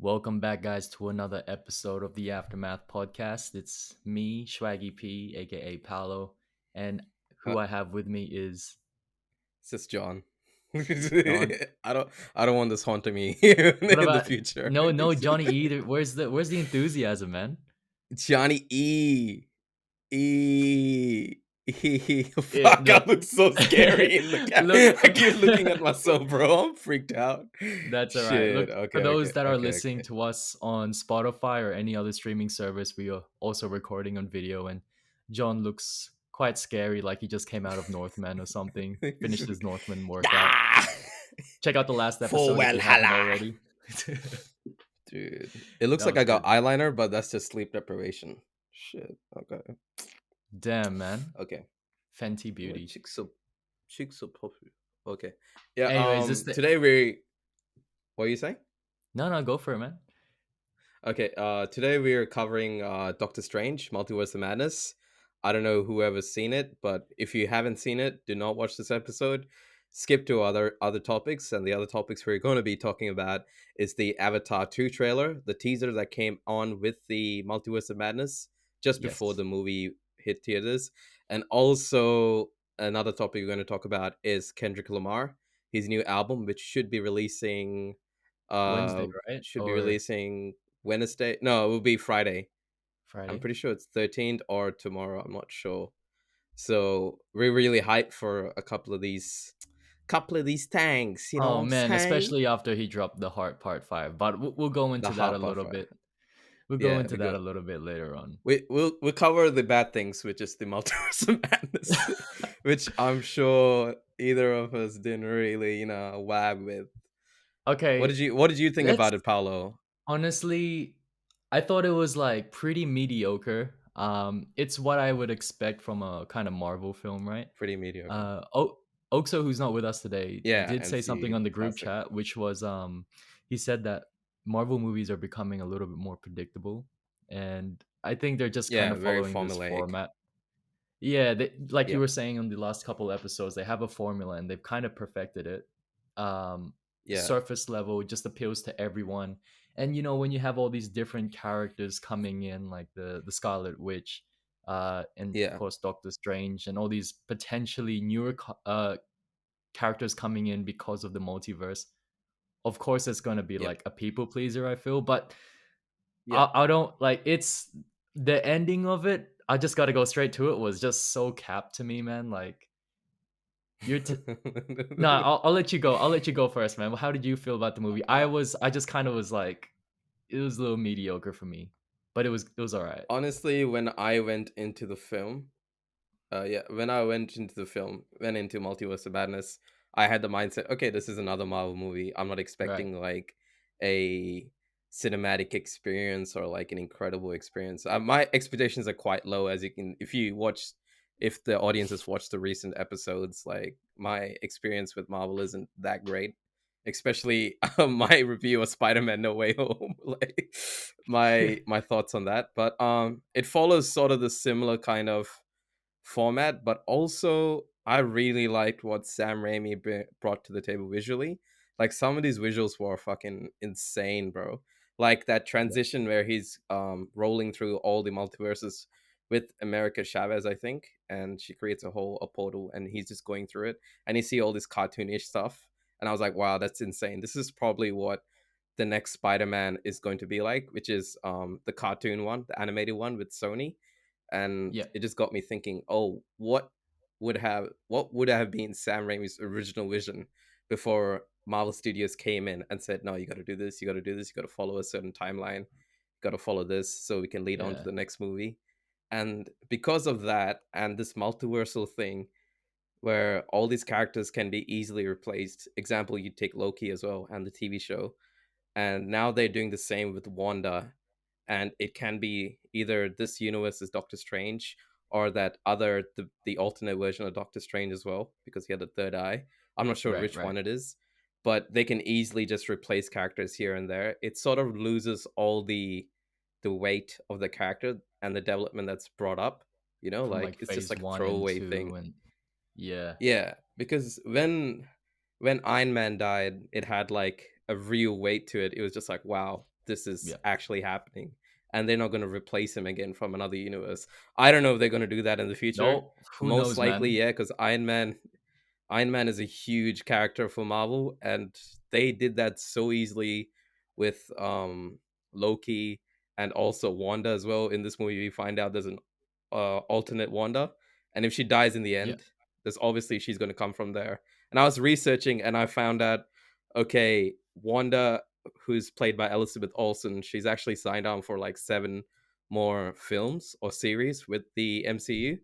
Welcome back, guys, to another episode of the Aftermath podcast. It's me, Swaggy P, aka Paolo, and Uh, who I have with me is it's just John. John. I don't want this haunting me What in the about future. no Johnny either? Where's the enthusiasm, man? Johnny E. E. Fuck, I No, look so scary in the look, I keep looking at myself, bro. I'm freaked out. that's all right. Shit. Look, for Okay, those okay, that are okay, listening okay. to us on Spotify or any other streaming service, we are also recording on video, and John looks quite scary, like he just came out of Northman or something. Finished his Northman workout. Ah! Check out the last For episode if you haven't Valhalla. already. Dude. It looks That like was I got good. eyeliner, but that's just sleep deprivation. Shit. Okay. Damn, man. Okay. Fenty My Beauty. cheeks so puffy. Okay. Yeah, Anyways, this the today we what are you saying? no, go for it, man. Okay, today we're covering Doctor Strange, Multiverse of Madness. I don't know whoever's seen it, but if you haven't seen it, do not watch this episode. Skip to other topics, and the other topics we're going to be talking about is the Avatar 2 trailer, the teaser that came on with the Multiverse of Madness just before Yes. the movie hit theaters. And also another topic we're going to talk about is Kendrick Lamar, his new album, which uh Wednesday, right? should be Or releasing Wednesday. No, it will be Friday. I'm Friday? pretty sure it's 13th or tomorrow. I'm not sure. So we're really hyped for a couple of these tanks. You know what Oh I'm man, saying? especially after he dropped the Heart Part 5. But we'll go The into that a hot little buffer. bit. We'll go Yeah, into we that go. a little bit later on. We'll cover the bad things, which is the multiverse of madness, which I'm sure either of us didn't really, wag with. What Okay, did you think let's about it, Paolo? honestly, I thought it was like pretty mediocre. It's what I would expect from a kind of Marvel film, right? Pretty mediocre. Oh, Oxo, who's not with us today, Yeah, did say something NC on the group classic. chat, which was he said that Marvel movies are becoming a little bit more predictable, and I think they're just kind Yeah, of very following this formulaic. format. Yeah, like you Yeah, were saying on the last couple episodes, they have a formula and they've kind of perfected it. yeah, Surface level just appeals to everyone, and when you have all these different characters coming in, like the Scarlet Witch, and of yeah, course Doctor Strange, and all these potentially newer characters coming in because of the multiverse. Of course, it's gonna be yep, like a people pleaser, I feel, but yeah. I don't like it's the ending of it. I just got to go straight to it. Was just so capped to me, man. Like you're no, I'll let you go. I'll let you go first, man. How did you feel about the movie? I just kind of was like, it was a little mediocre for me, but it was all right. Honestly, when I went into the film, when I went into Multiverse of Madness, I had the mindset, okay, this is another Marvel movie. I'm not Right. expecting like a cinematic experience or like an incredible experience. My expectations are quite low, as you can, if the audience has watched the recent episodes, like my experience with Marvel isn't that great. Especially my review of Spider-Man No Way Home, like my thoughts on that. But it follows sort of the similar kind of format, but also I really liked what Sam Raimi brought to the table visually. Like some of these visuals were fucking insane, bro. Like that Yeah. transition where he's rolling through all the multiverses with America Chavez, I think, and she creates a portal, and he's just going through it, and you see all this cartoonish stuff, and I was like, wow, that's insane. This is probably what the next Spider-Man is going to be like, which is the cartoon one, the animated one with Sony. And Yeah. it just got me thinking, oh, what would have been Sam Raimi's original vision before Marvel Studios came in and said, no, you got to do this, you got to do this, you got to follow a certain timeline, you got to follow this so we can lead on to Yeah. the next movie. And because of that and this multiversal thing where all these characters can be easily replaced, example, you take Loki as well and the TV show, and now they're doing the same with Wanda, and it can be either this universe is Doctor Strange or that the alternate version of Doctor Strange as well, because he had a third eye. I'm not sure Right. which Right. one it is, but they can easily just replace characters here and there. It sort of loses all the weight of the character and the development that's brought up. From Like like it's just phase like a one and throwaway two, thing. and yeah. Yeah, because when Iron Man died, it had like a real weight to it. It was just like, wow. this is Yeah. actually happening, and they're not going to replace him again from another universe. I don't know if they're going to do that in the future. No, who Most knows, likely, man? yeah, because Iron Man is a huge character for Marvel, and they did that so easily with Loki and also Wanda as well. In this movie, we find out there's an alternate Wanda, and if she dies in the Yeah. end, there's obviously she's going to come from there. And I was researching, and I found out, okay, Wanda, who's played by Elizabeth Olsen, she's actually signed on for like 7 more films or series with the MCU,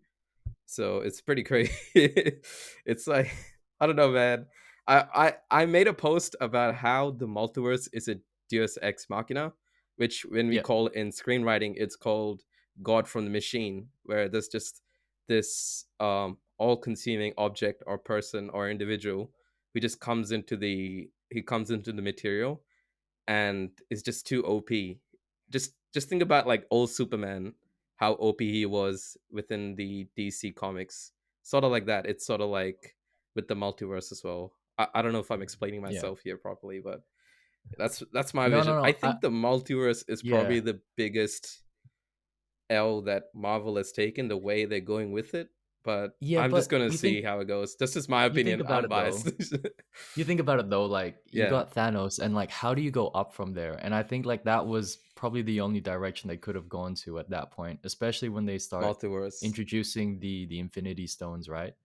so it's pretty crazy. It's like I don't know, man. I made a post about how the multiverse is a Deus Ex Machina, which when we Yeah. call in screenwriting, it's called God from the Machine, where there's just this all-consuming object or person or individual who just comes into the material and is just too OP. Just think about like old Superman, how OP he was within the DC comics. Sort of like that. It's sort of like with the multiverse as well. I don't know if I'm explaining Yeah. myself here properly, but that's my No, vision. no, I no. think the multiverse is probably Yeah. the biggest L that Marvel has taken, the way they're going with it. But Yeah, I'm just but gonna see how it goes. This is my you think opinion, about it unbiased. though. You think about it though, like you Yeah, got Thanos and like how do you go up from there? And I think like that was probably the only direction they could have gone to at that point, especially when they start multiverse. introducing the Infinity Stones, right?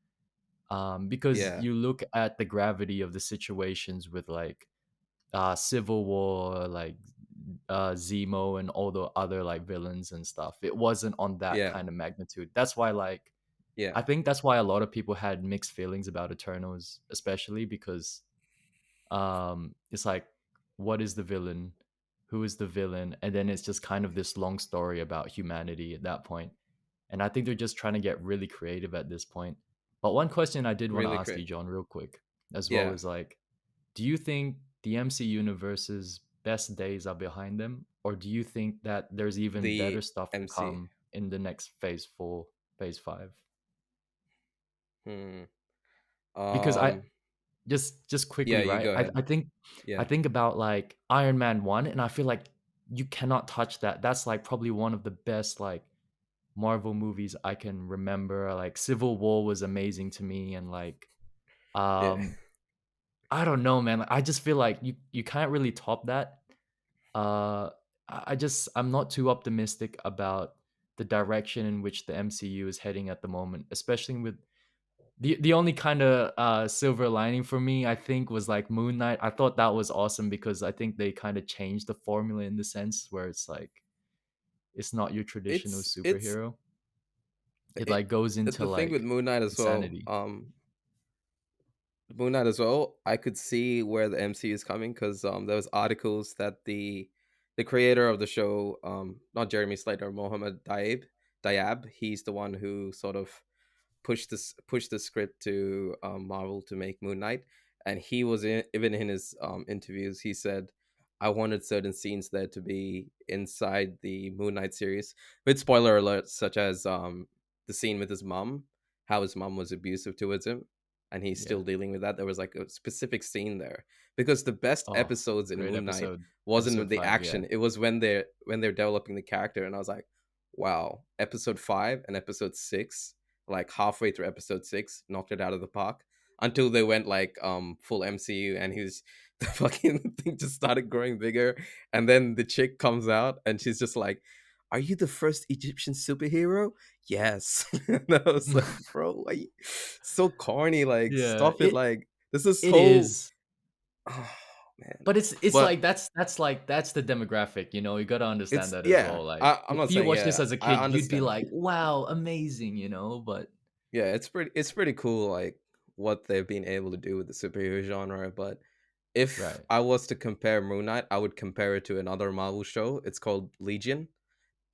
Because Yeah, you look at the gravity of the situations with like Civil War, like Zemo and all the other like villains and stuff. It wasn't on that yeah, kind of magnitude. That's why like yeah. I think that's why a lot of people had mixed feelings about Eternals, especially because it's like what is the villain, who is the villain, and then it's just kind of this long story about humanity at that point. And I think they're just trying to get really creative at this point. But one question I did want to Really ask great. you, John, real quick as well, Yeah. is like, do you think the MC universe's best days are behind them, or do you think that there's even better The stuff to MC. come in the next phase 4, phase 5? Hmm. Because I Um. just Yeah, quickly, you right? go ahead. I Yeah. think about like Iron Man 1 and I feel like you cannot touch that. That's like probably one of the best like Marvel movies I can remember. Like Civil War was amazing to me and like Yeah. um I don't know, man. I just feel like you can't really top that. Uh I'm not too optimistic about the direction in which the MCU is heading at the moment, especially with the only kind of silver lining for me, I think, was like Moon Knight. I thought that was awesome because I think they kind of changed the formula in the sense where it's like it's not your traditional It's superhero. It it, like goes into the thing with like Moon Knight as well. insanity. Moon Knight as well. I could see where the MC is coming because there was articles that the creator of the show, not Jeremy Slater, Mohammed Diab, he's the one who sort of pushed the script to Marvel to make Moon Knight, and he was even in his interviews he said, "I wanted certain scenes there to be inside the Moon Knight series." With spoiler alerts, such as the scene with his mom, how his mom was abusive towards him, and he's Yeah. still dealing with that. There was like a specific scene there because the best Oh, episodes in great Moon Knight episode. wasn't with Episode the 5, yeah. action; it was when they're developing the character, and I was like, "Wow!" Episode 5 and episode 6, like halfway through episode 6, knocked it out of the park until they went like full MCU, and he's the fucking thing just started growing bigger, and then the chick comes out and she's just like, "Are you the first Egyptian superhero?" Yes. And I was like, bro, why you... so corny, like Yeah, stop it, like this is it so is. oh man. But it's But like that's the demographic, you know. You got to understand it's that as yeah, well. Like I'm if not you saying watch this yeah, as a I kid, you'd be understand. like, "Wow, amazing," you know, but Yeah, it's pretty cool, like what they've been able to do with the superhero genre. But if right. I was to compare Moon Knight, I would compare it to another Marvel show. It's called Legion,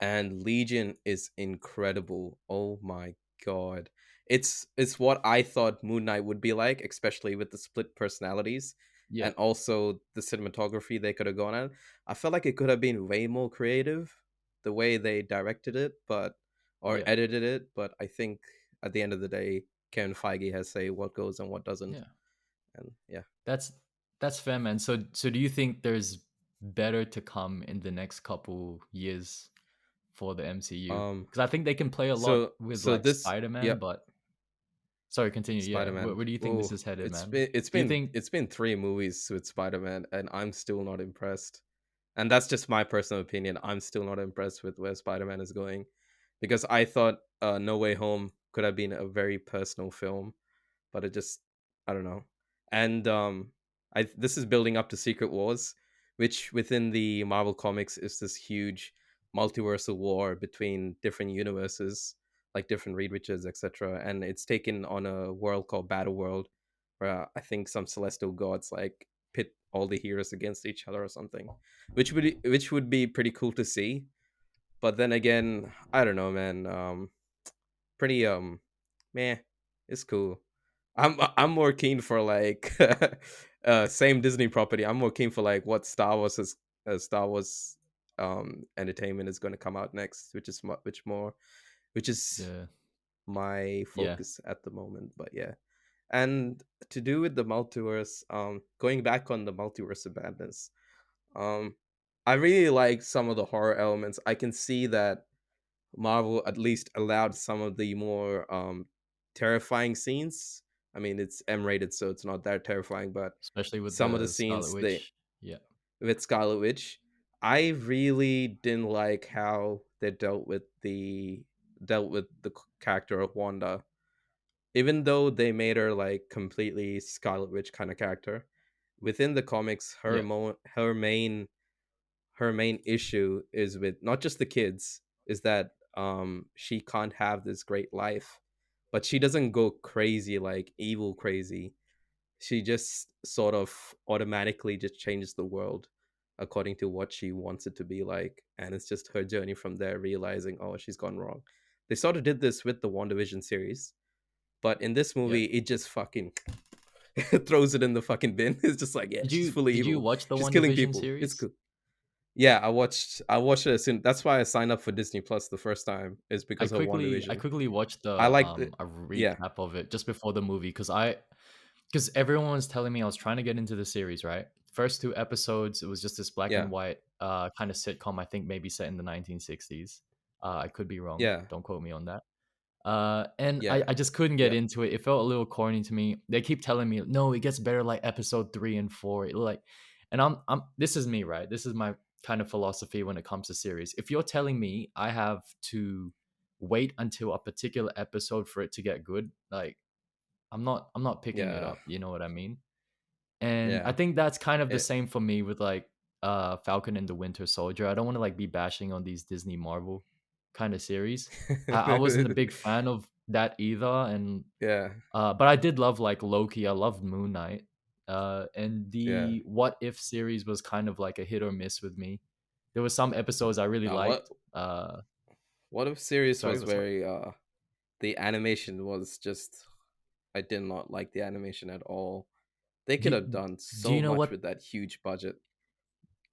and Legion is incredible. Oh my god. It's what I thought Moon Knight would be like, especially with the split personalities Yeah. and also the cinematography they could have gone at. I felt like it could have been way more creative the way they directed it, but or Yeah. edited it, but I think at the end of the day, Kevin Feige has say what goes and what doesn't. Yeah. And yeah. That's that's fair, man. So do you think there's better to come in the next couple years for the MCU? Um, Because I think they can play a lot with like this, Spider-Man, yeah, but sorry, continue. Yeah, Spider-Man. where do you think this Oh, is headed, it's man? been it's Do you been think it's been 3 movies with Spider-Man, and I'm still not impressed. And that's just my personal opinion. I'm still not impressed with where Spider-Man is going, because I thought No Way Home could have been a very personal film, but it just, I don't know. And I this is building up to Secret Wars, which within the Marvel comics is this huge multiversal war between different universes, like different Reed Richards, etc. And it's taken on a world called Battle World, where I think some celestial gods like pit all the heroes against each other or something, which would be pretty cool to see. But then again, I don't know, man. Pretty meh. It's cool. I'm more keen for like same Disney property. I'm more keen for like what Star Wars entertainment is going to come out next, which is which is the my yeah, focus at the moment. But yeah, and to do with the multiverse, going back on the Multiverse of Madness, um, I really like some of the horror elements. I can see that Marvel at least allowed some of the more terrifying scenes. I mean, it's M-rated, so it's not that terrifying, but especially with some of the the Scarlet scenes they Witch. Yeah. with Scarlet Witch, I really didn't like how they dealt with the character of Wanda. Even though they made her like completely Scarlet Witch kind of character, within the comics, Yeah. her main issue is with not just the kids, is that she can't have this great life, but she doesn't go crazy like evil crazy. She just sort of automatically just changes the world according to what she wants it to be like, and it's just her journey from there, realizing, oh, she's gone wrong. They sort of did this with the WandaVision series, but in this Yeah. movie it just fucking throws it in the fucking bin. It's just like, yeah, she's fully Did you evil, watch the she's killing WandaVision people, it's series? cool. Yeah, I watched it as soon. That's why I signed up for Disney Plus the first time, is because of I WandaVision. quickly watched I liked it. a Yeah, recap of it just before the movie because everyone was telling me I was trying to get into the series, right? First two episodes, it was just this black yeah, and white kind of sitcom, I think maybe set in the 1960s. I could be wrong. yeah, Don't quote me on that. And yeah, I just couldn't get yeah, into it. It felt a little corny to me. They keep telling me, no, it gets better like episode 3 and 4. Like, and I'm this is me, right? This is my kind of philosophy when it comes to series. If you're telling me I have to wait until a particular episode for it to get good, like I'm not picking it yeah, up. You know what I mean? And I yeah. think that's kind of the It, same for me with like Falcon and the Winter Soldier. I don't want to like be bashing on these Disney Marvel kind of series. I wasn't a big fan of that either, and yeah, but I did love like Loki. I loved Moon Knight. And yeah. the What If series was kind of like a hit or miss with me. There was some episodes I really Now, liked. what if series Sorry, was what's up? very the animation was just, I did not like the animation at all. They could Do, have done do so you know much what with that huge budget.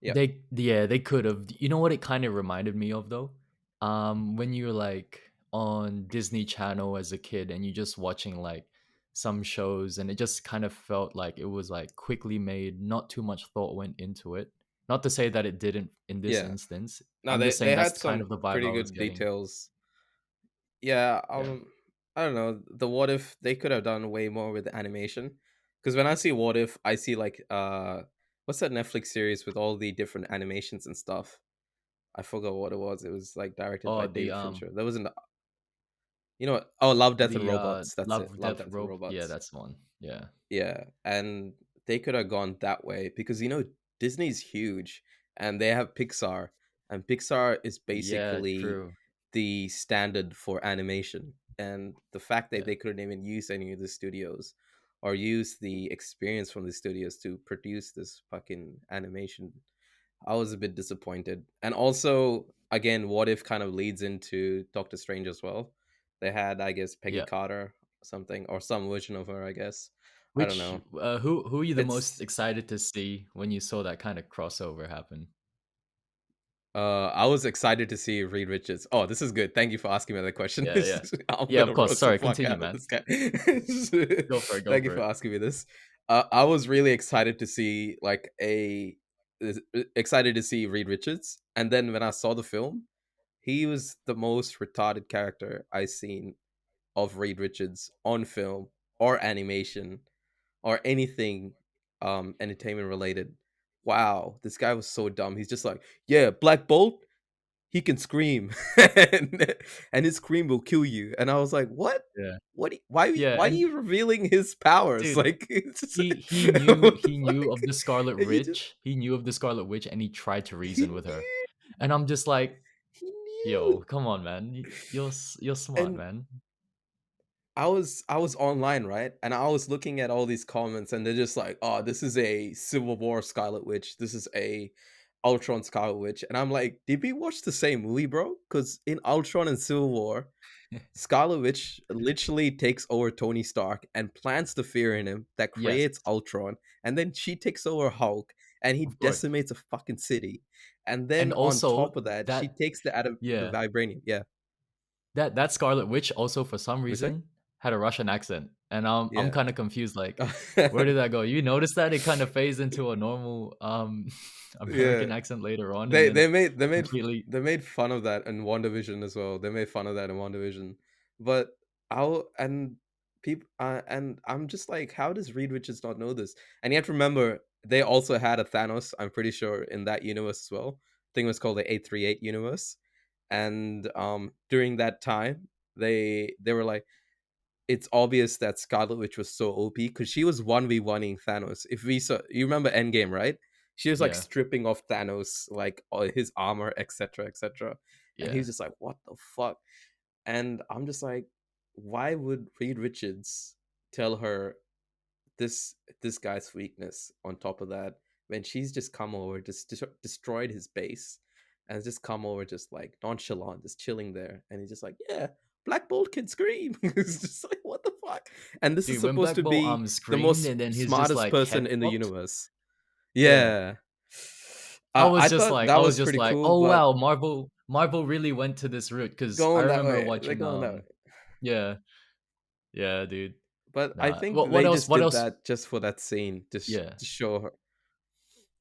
Yeah, they could have. You know what it kind of reminded me of though? When you're like on Disney Channel as a kid and you're just watching like some shows and it just kind of felt like it was like quickly made, not too much thought went into it. Not to say that it didn't in this yeah. instance. No, I'm just saying they that's had kind some of the vibe pretty I was good getting. details. Yeah, Yeah. I don't know. The What If, they could have done way more with the animation. Because when I see What If, I see like what's that Netflix series with all the different animations and stuff? I forgot what it was. It was like directed by Oh, David Fincher. There wasn't, you know what? Oh, Love, Death and Robots. That's it. Love Love, Death Death and Rope. Yeah, Robots. that's the one. Yeah. Yeah, and they could have gone that way because, you know, Disney's huge and they have Pixar, and Pixar is Yeah, basically true. the standard for animation. And the fact that Yeah. they couldn't even use any of the studios or use the experience from the studios to produce this fucking animation, I was a bit disappointed. And also, again, What If kind of leads into Doctor Strange as well. They had, I guess, Peggy Yeah. Carter or something, or some version of her, I guess. I don't Which know. who are you the most It's excited to see when you saw that kind of crossover happen? I was excited to see Reed Richards. Oh, this is good. Thank you for asking me that question. Yeah, yeah. I'm Yeah, of gonna course. roast the Sorry, fuck continue, out of man. this guy. Go for it, go Thank you for for it. asking me this. I was really excited to see like a excited to see Reed Richards, and then when I saw the film, he was the most retarded character I've seen of Reed Richards on film or animation or anything entertainment related. Wow, this guy was so dumb. He's just like, yeah, Black Bolt, he can scream, and his scream will kill you. And I was like, what? Yeah. What? Yeah, Why are and you revealing his powers? dude, Like, it's just he what knew the he knew of fuck? the Scarlet And you just Witch. He knew of the Scarlet Witch, and he tried to he reason with her. knew, And I'm just like, he "Yo, knew, come on, man. You're smart, and man." I was online, right? And I was looking at all these comments and they're just like, "Oh, this is a Civil War Scarlet Witch. This is a Ultron Scarlet Witch." And I'm like, "Did we watch the same movie, bro? Cuz in Ultron and Civil War, Scarlet Witch literally takes over Tony Stark and plants the fear in him that Yes, creates Ultron, and then she takes over Hulk and he of course. decimates a fucking city. And And then on also top of that, she that takes the yeah, vibranium. Yeah. that Scarlet Witch also for some We say? reason had a Russian accent. And I'm Yeah. kind of confused like where did that go? You notice that it kind of fades into a normal American Yeah. accent later on and They then they made they made completely they made fun of that in WandaVision as well. They made fun of that in WandaVision. But I'll and people and I'm just like, how does Reed Richards not know this? And you have to remember they also had a Thanos, I'm pretty sure, in that universe as well. I think it was called the 838 universe. And during that time, they were like, it's obvious that Scarlet Witch was so OP because she was 1v1ing Thanos. If we saw, you remember Endgame, right? She was like yeah, stripping off Thanos, like all his armor, etc., etc. And he yeah. was just like, what the fuck? And I'm just like, why would Reed Richards tell her this guy's weakness on top of that when she's just come over, just destroyed his base and just come over just like nonchalant, just chilling there. And he's just like, yeah, Black Bolt can scream. It's just like, what the fuck? And this is Dude, when supposed Black to Bolt be the screamed most and then his just smartest like person head in the popped, universe. yeah. Yeah. I thought that I was was just pretty like, cool, "Oh but wow, Marvel really went to this route." Because I going that remember way, they're watching going that way. yeah, yeah, dude. But I Nah. think What they else just what did else that just for that scene, yeah, to show her,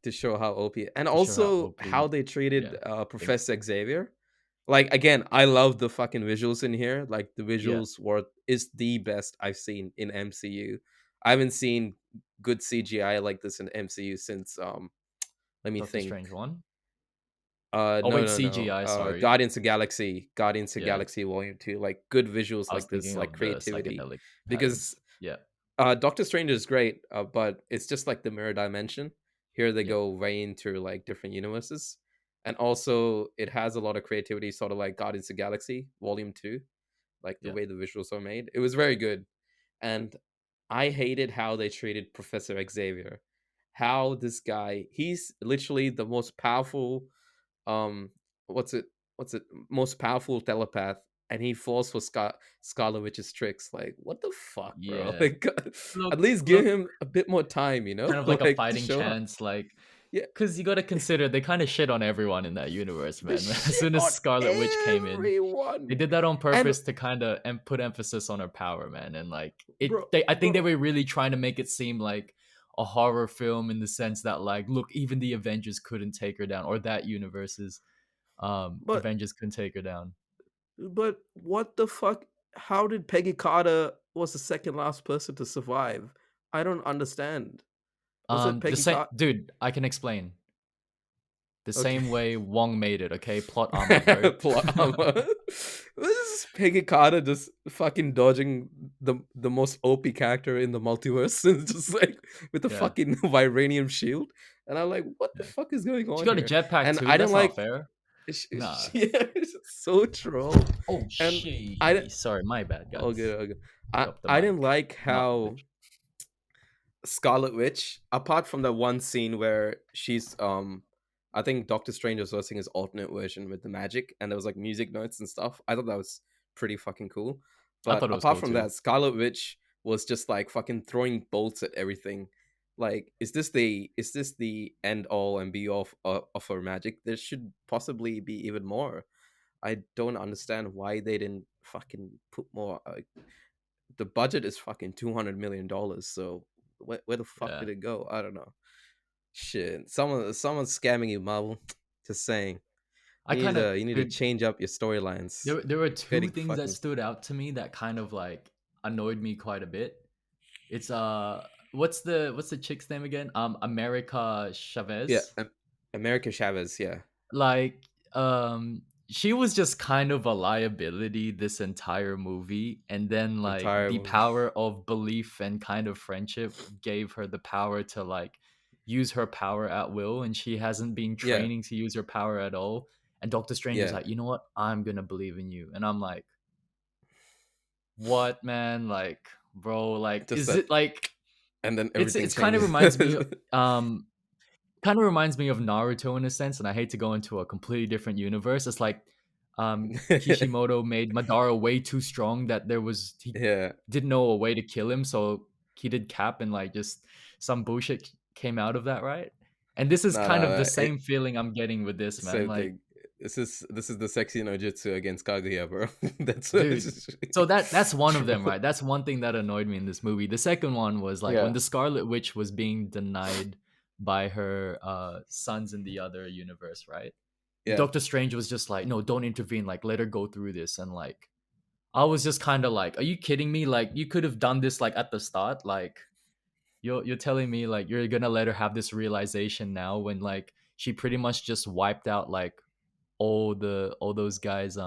to show how OP, and to show how also how OP they treated yeah. Like Professor Xavier. Like again, I love the fucking visuals in here. Like the yeah, visuals were is the best I've seen in MCU. I haven't seen good CGI like this in MCU since let me Doctor think. Strange 1? Oh No, wait, no, no. CGI, sorry. Guardians of Yeah, Galaxy Volume 2, like good visuals I was like this, thinking like of the creativity. psychedelic Because patterns. Yeah, Doctor Strange is great, but it's just like the mirror dimension. Here they yeah, go way into like different universes. And also it has a lot of creativity, sort of like Guardians of the Galaxy Volume 2, like the yeah. way the visuals are made. It was very good. And I hated how they treated Professor Xavier. How this guy, he's literally the most powerful um what's it most powerful telepath, and he falls for Scarlet Witch's tricks. Like, what the fuck, bro? Yeah. Like, Look, at least give look, him a bit more time, kind of like a like to fighting show her. chance, like Yeah, because you gotta consider they kind of shit on everyone in that universe, the man. As shit soon as on Scarlet Witch came in, they everyone. did that on And purpose to kind of put emphasis on her power, man. And like bro, I think they bro, were really trying to make it seem like a horror film in the sense that like, look, even the Avengers couldn't take her down, or that universe's but Avengers couldn't take her down. what the fuck? How did Peggy Carter was the second last person to survive? I don't understand. Was it The Peggy same, Carter? dude. I can explain the Okay. same way Wong made it. Okay, plot armor, bro. Plot armor. This is Peggy Carter just fucking dodging the most OP character in the multiverse, and just like with a Yeah, fucking vibranium shield. And I'm like, what the yeah. fuck is going She on got a here? jetpack And too. I didn't That's not like, fair. Nah. yeah, it's so troll. Oh, And I didn't. she. Sorry, my bad, Oh, guys. good, oh, good. Pick up the I didn't mic, like not the how bitch. Scarlet Witch, apart from that one scene where she's I think Doctor Strange was hosting his alternate version with the magic and there was like music notes and stuff. I thought that was pretty fucking cool. I But thought it was apart cool from too. that, Scarlet Witch was just like fucking throwing bolts at everything. Like, is this the end all and be all of her magic? There should possibly be even more. I don't understand why they didn't fucking put more. The budget is fucking $200 million. So where the fuck Yeah. did it go? I don't know. Shit, someone's scamming you, Marvel. Just saying. I kind of, You need to dude. change up your storylines. There were two Getting things that fucking stood out to me that kind of like annoyed me quite a bit. It's what's the chick's name again? America yeah, Chavez. America Chavez. Yeah, Like, she was just kind of a liability this entire movie, and then like entire the movie. power of belief and kind of friendship gave her the power to like use her power at will, and she hasn't been Yeah, training to use her power at all. And Doctor Strange was yeah. like, you know what? I'm gonna believe in you. And I'm like, what, man? Like, bro, like, Just is that, it like and then it's everything it's kind of changes. reminds me kind of reminds me of Naruto in a sense, and I hate to go into a completely different universe. It's like Kishimoto made Madara way too strong that he yeah, didn't know a way to kill him, so he did cap and like just some bullshit came out of that, right? And this is no, kind no, of the no. same feeling I'm getting with this, man. Same Like, thing. This is the sexy no jutsu against Kaguya, bro. That's what dude. So that's one of them, right? That's one thing that annoyed me in this movie. The second one was like when yeah, the Scarlet Witch was being denied by her sons in the other universe, right? yeah. Doctor Strange was just like, no, don't intervene. Like, let her go through this. And like, I was just kind of like, are you kidding me? Like, you could have done this like at the start. Like, you're telling me like you're gonna let her have this realization now when like she pretty much just wiped out like all those guys.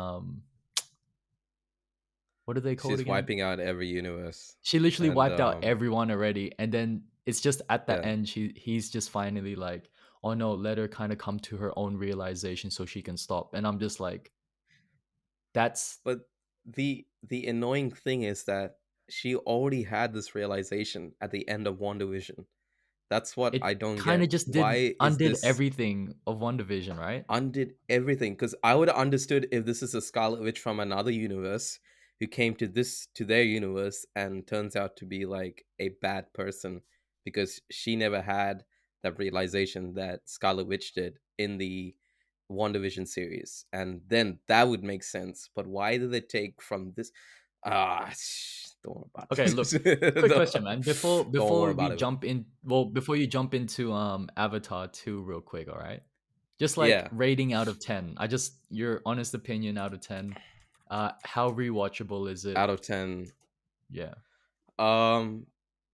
What are they called She's again? wiping out every universe, She literally and wiped out everyone already, and then it's just at the yeah. end he's just finally like, oh no, let her kind of come to her own realization so she can stop. And I'm just like, that's But the annoying thing is that she already had this realization at the end of WandaVision. That's what it I don't kind get. of just did Why is undid this everything of one division, right? undid everything? Because I would have understood if this is a Scarlet Witch from another universe who came to their universe and turns out to be like a bad person because she never had that realization that Scarlet Witch did in the WandaVision series, and then that would make sense. But why did they take from this? Don't worry about Okay, look, it. quick question, man. Before Don't before worry we about it. jump in, well, before you jump into Avatar 2 real quick, all right? Just like Yeah, rating out of 10. I just your honest opinion out of 10. How rewatchable is it? out of 10. Yeah. Um,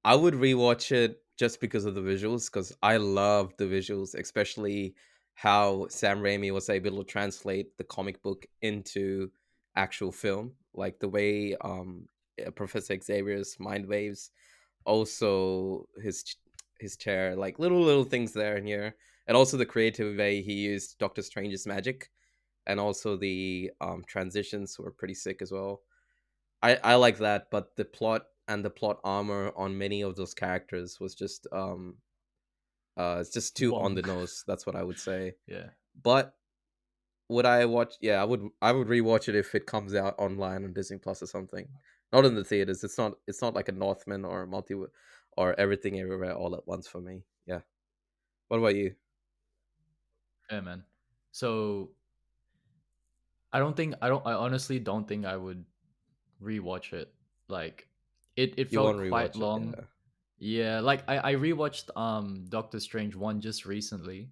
I would rewatch it just because of the visuals, because I love the visuals, especially how Sam Raimi was able to translate the comic book into actual film, like the way Professor Xavier's mind waves, also his chair, like little things there and here, and also the creative way he used Doctor Strange's magic, and also the transitions were pretty sick as well. I like that, but the plot and the plot armor on many of those characters was just it's just too on the Wong. nose. That's what I would say. Yeah. But would I watch? Yeah, I would rewatch it if it comes out online on Disney Plus or something. Not in the theaters. It's not like a Northman or a multi or everything everywhere all at once for me. Yeah. What about you? Yeah, man. So I honestly don't think I would rewatch it. Like it You felt won't quite rewatch it? long. Yeah. Yeah, like I rewatched Doctor Strange 1 just recently.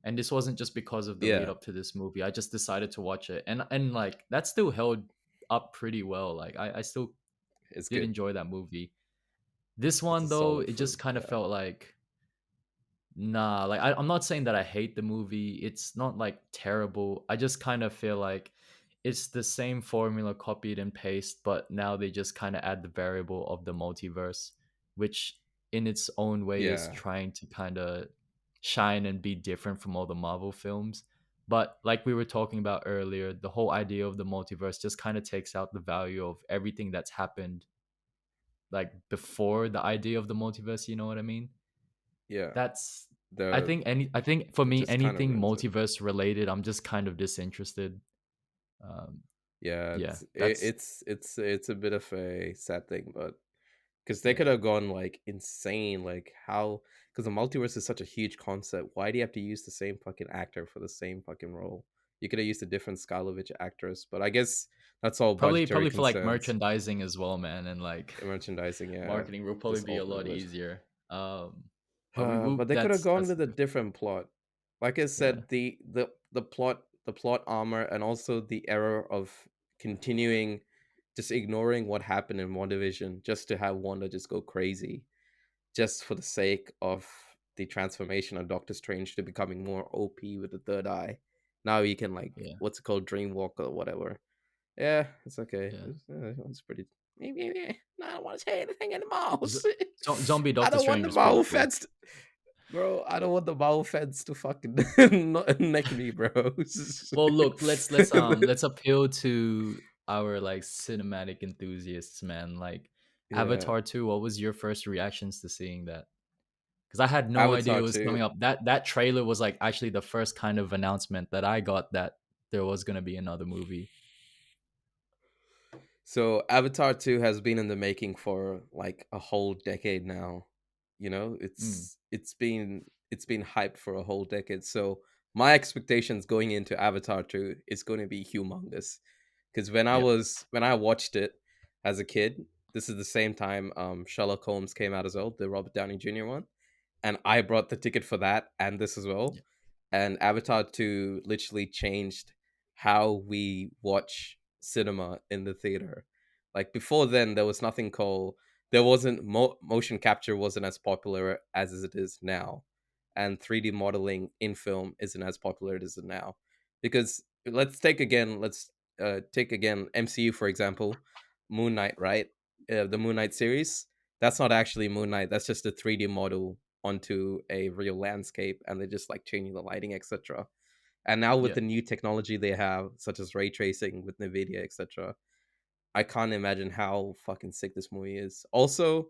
And this wasn't just because of the lead Yeah, up to this movie. I just decided to watch it. And like that still held up pretty well. Like I still it's did good. enjoy that movie. This It's a one though, solid it film. just kind of Yeah. felt like nah, like I'm not saying that I hate the movie. It's not like terrible. I just kind of feel like it's the same formula copied and paste, but now they just kind of add the variable of the multiverse, which in its own way is Yeah. trying to kind of shine and be different from all the Marvel films. But like we were talking about earlier, the whole idea of the multiverse just kind of takes out the value of everything that's happened like before the idea of the multiverse, you know what I mean? Yeah. That's The I think for it me just kind of anything ruins it. multiverse related, I'm just kind of disinterested. Um Yeah, yeah, that's it's a bit of a sad thing, but because they yeah. could have gone like insane, like how because the multiverse is such a huge concept. Why do you have to use the same fucking actor for the same fucking role? You could have used a different Scarlet Witch actress, but I guess that's all budgetary Probably for like concerns. merchandising as well, man, and like Merchandising, yeah, marketing will probably just be a lot ultimately. easier. But we But they could have gone that's with a different plot. Like I yeah, said, the plot armor and also the error of continuing just ignoring what happened in WandaVision just to have Wanda just go crazy just for the sake of the transformation of Doctor Strange to becoming more OP with the third eye. Now he can like yeah, what's it called, Dreamwalk or whatever. Yeah, it's okay. yeah. It's pretty. I don't want to say anything anymore. Z- Zombie I Doctor don't want Strange the was pretty Marvel cool. fans, bro. I don't want the Marvel fans to fucking neck me, bro. Well, look, let's appeal to our like cinematic enthusiasts, man. Like Yeah, Avatar 2, what was your first reactions to seeing that? Because I had no idea Avatar it was coming 2. up. That trailer was like actually the first kind of announcement that I got that there was gonna be another movie. So Avatar 2 has been in the making for like a whole decade now. You know, Mm, it's been hyped for a whole decade. So my expectations going into Avatar 2 is going to be humongous. Because yep, when I watched it as a kid, this is the same time Sherlock Holmes came out as well, the Robert Downey Jr. one, and I brought the ticket for that and this as well. yep, And Avatar 2 literally changed how we watch cinema in the theater. Like before then, there was nothing called, there wasn't, motion capture wasn't as popular as it is now. And 3D modeling in film isn't as popular as it is now. Because let's take again MCU, for example, Moon Knight, right? The Moon Knight series. That's not actually Moon Knight. That's just a 3D model onto a real landscape, and they're just like changing the lighting, etc. And now with yep. the new technology they have, such as ray tracing with Nvidia, etc., I can't imagine how fucking sick this movie is. Also,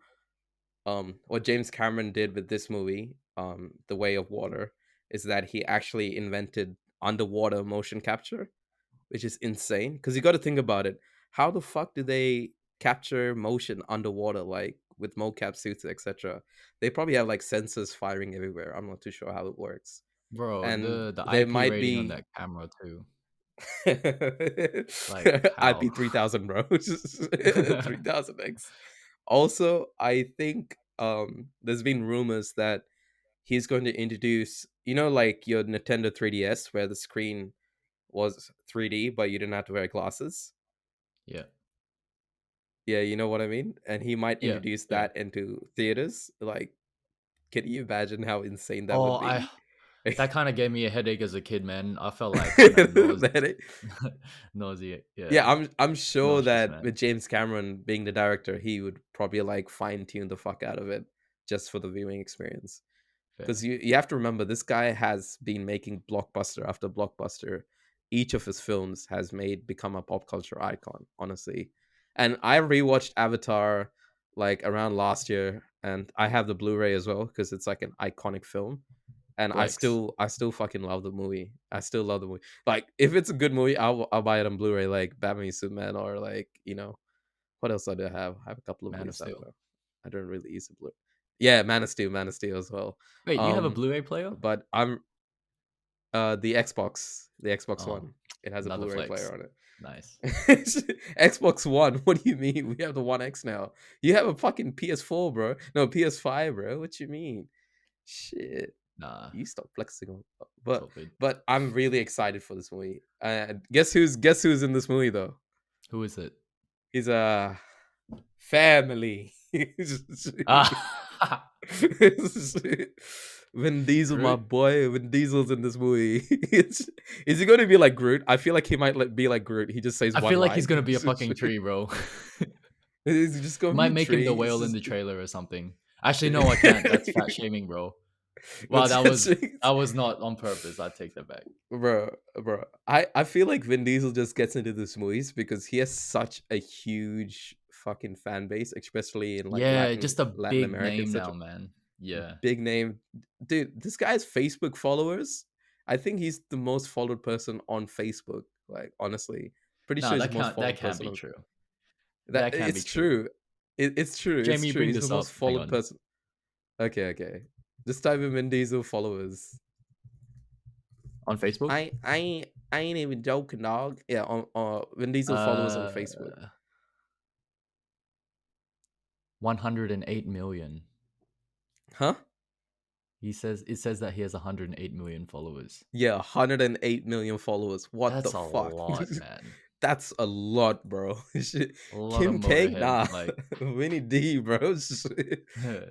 what James Cameron did with this movie, The Way of Water, is that he actually invented underwater motion capture, which is insane. Because you got to think about it. How the fuck do they capture motion underwater, like with mocap suits, etc.? They probably have like sensors firing everywhere. I'm not too sure how it works. Bro, And the there IP might rating on be that camera too. Like how? IP 3000, bro. 3000x. Also, I think there's been rumors that he's going to introduce, like your Nintendo 3DS where the screen was 3D, but you didn't have to wear glasses. Yeah, Yeah, you know what I mean? And he might yeah, introduce yeah. that into theaters. Like, can you imagine how insane that Oh, would I be? that kind of gave me a headache as a kid, man. I felt like kind of That nausea, Yeah, yeah, I'm sure nauseous, that with man. James Cameron being the director, he would probably like fine tune the fuck out of it just for the viewing experience. Because Fair. you have to remember, this guy has been making blockbuster after blockbuster. Each of his films has made become a pop culture icon, honestly. And I rewatched Avatar like around last year, and I have the Blu-ray as well because it's like an iconic film. And I Flex, still I still fucking love the movie. I still love the movie. Like if it's a good movie, I'll buy it on Blu-ray, like Batman v Superman, or like what else do I have? I have a couple of Man of movies. I don't Steel. know. I don't really use a Blu. Yeah, Man of Steel as well. Wait, you have a Um, Blu-ray player? but I'm the Xbox Oh, One. It has a another Blu-ray player flex. on it. Nice. Xbox One. What do you mean? We have the One X now. You have a fucking PS4, bro. No, PS5, bro. What you mean? Shit. Nah, You stop flexing on. it's But all good. but I'm really excited for this movie. Guess who's in this movie though? Who is it? He's a family. Ah, Vin Diesel, my Groot. boy. Vin Diesel's in this movie. Is he going to be like Groot? I feel like he might be like Groot. He just says I one feel like he's line. gonna be a fucking tree, bro. He's just going You to be might a make him the tree. whale in the trailer or something. Actually, no, I can't. That's fat shaming, bro. Wow, That's just that was not on purpose. I take that back. bro. I feel like Vin Diesel just gets into these movies because he has such a huge fucking fan base, especially in like Yeah, Latin just a Latin big America, name such now, a man. Yeah. big name. Dude, this guy's Facebook followers, I think he's the most followed person on Facebook. Like honestly, pretty Nah, sure he's the most that followed can't person be on. true. That That can't be it's true. true. It's true. It's Jamie, true. bring He's the this most up. Hang followed on. person. Okay. Just type in Vin Diesel followers. On Facebook? I ain't even joking, dog. Yeah, on Vin Diesel followers on Facebook. Uh 108 million. Huh? It says that he has 108 million followers. Yeah, 108 million followers. What the That's a fuck? lot, man. That's a lot, bro. Shit. A lot of Kim K? Motorhead. Nah. Like, Winnie D, bro.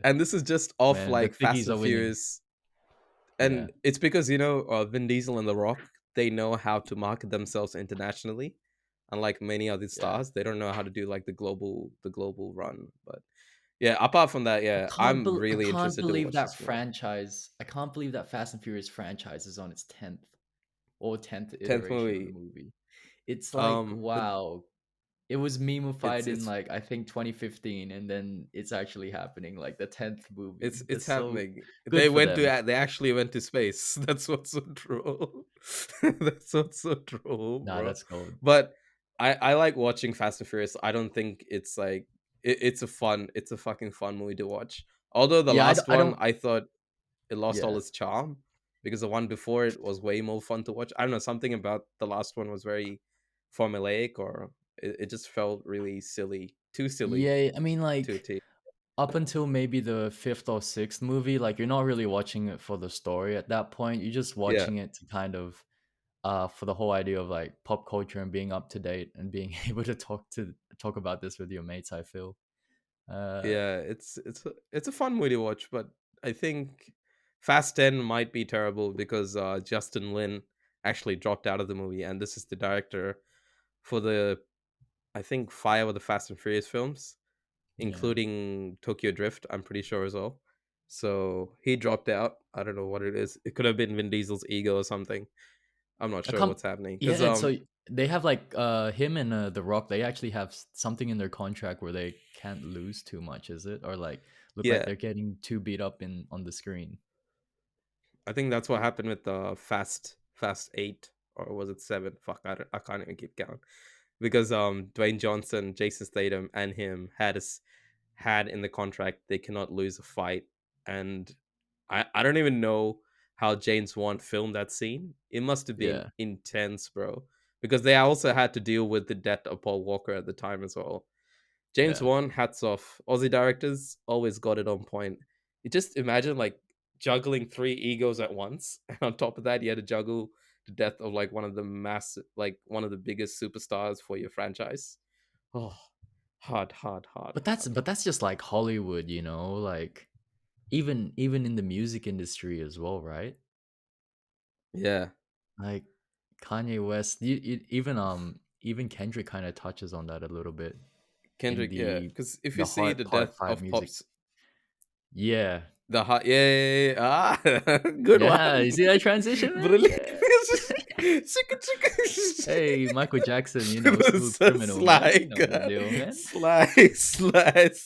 And this is just off man, the like Fast piggies and are winning. Furious. Yeah, And it's because, you know, Vin Diesel and The Rock, they know how to market themselves internationally. Unlike many other yeah. stars, they don't know how to do like the global run. But yeah, apart from that, yeah, I'm I really can't interested to believe watch that this more. franchise. I can't believe that Fast and Furious franchise is on its 10th or 10th 10th iteration of the movie. movie. It's like, But wow. It was memeified in it's like I think 2015, and then it's actually happening like the 10th movie. it's That's so happening. good They for went them. to they actually went to space. That's what's so true. That's what's so true, Nah, bro. that's gold. But I like watching Fast and Furious. I don't think it's like it's a fucking fun movie to watch. Although the Yeah, last I one don't. I thought it lost all Yeah, its charm because the one before it was way more fun to watch. I don't know, something about the last one was very formulaic, or it just felt really silly yeah. I mean, to a like T. up until maybe the fifth or sixth movie, like you're not really watching it for the story at that point. You're just Yeah, watching it to kind of for the whole idea of like pop culture and being up to date and being able to talk about this with your mates. I feel. Uh, yeah, it's a fun movie to watch, but I think Fast 10 might be terrible because Justin Lin actually dropped out of the movie, and this is the director for the I think five of the Fast and Furious films, yeah. including Tokyo Drift. I'm pretty sure as well. So he dropped out. I don't know what it is. It could have been Vin Diesel's ego or something. I'm not I sure come what's happening Yeah, because and so they have like him and The Rock. They actually have something in their contract where they can't lose too much, is it? Or like look like yeah, they're getting too beat up in on the screen. I think that's what happened with the Fast 8, or was it 7? Fuck, I can't even keep count because Dwayne Johnson, Jason Statham, and him had in the contract they cannot lose a fight, and I don't even know how James Wan filmed that scene. It must have been Yeah, intense, bro, because they also had to deal with the death of Paul Walker at the time as well. James yeah. Wan, hats off. Aussie directors always got it on point. You just imagine like juggling three egos at once, and on top of that, you had to juggle the death of like one of the biggest superstars for your franchise. Oh, hard, hard. But that's just like Hollywood, you know, like even in the music industry as well, right? Yeah, Like Kanye West, even Kendrick kind of touches on that a little bit in Kendrick. Yeah, because if you the see Heart the Part death 5 of music. Pops, Yeah. the hot, yeah, ah, good Yeah, you one, see that transition, man? brilliant. Yeah. Chicka, Hey, Michael Jackson, you know, smooth criminal, man. You Sly, know the God. deal, man. Sly.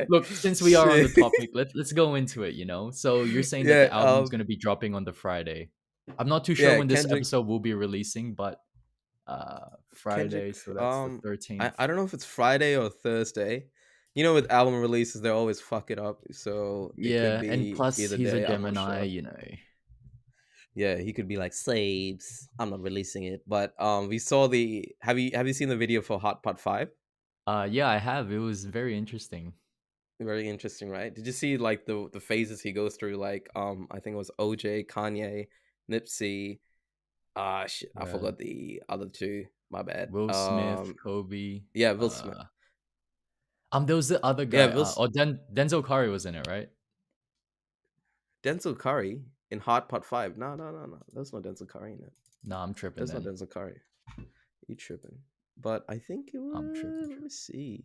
Look, since we are on the Shit. topic, let's go into it, you know. So you're saying that Yeah, the album's gonna be dropping on the Friday. I'm not too sure yeah, when this Kendrick, episode will be releasing, but Kendrick. Friday, so that's the I 13th. don't know if it's Friday or Thursday. You know, with album releases, they always fuck it up. So it could Yeah, and be plus either he's a day. I'm not Gemini, sure. you know. Yeah, he could be like slaves. I'm not releasing it. But we saw the. Have you seen the video for Hot Pot 5? Yeah, I have. It was very interesting. Very interesting, right? Did you see like the phases he goes through? Like I think it was OJ, Kanye, Nipsey. Ah, shit, I Yeah. forgot the other two. My bad. Will Smith, Kobe. Yeah, Will Smith. Uh, there was the other Yeah, guy. Denzel Curry was in it, right? Denzel Curry in Hot Pot 5. No. There's no Denzel Curry in it. No, I'm tripping There's no then. Denzel Curry. You tripping? But I think it I'm was. tripping. Let me see.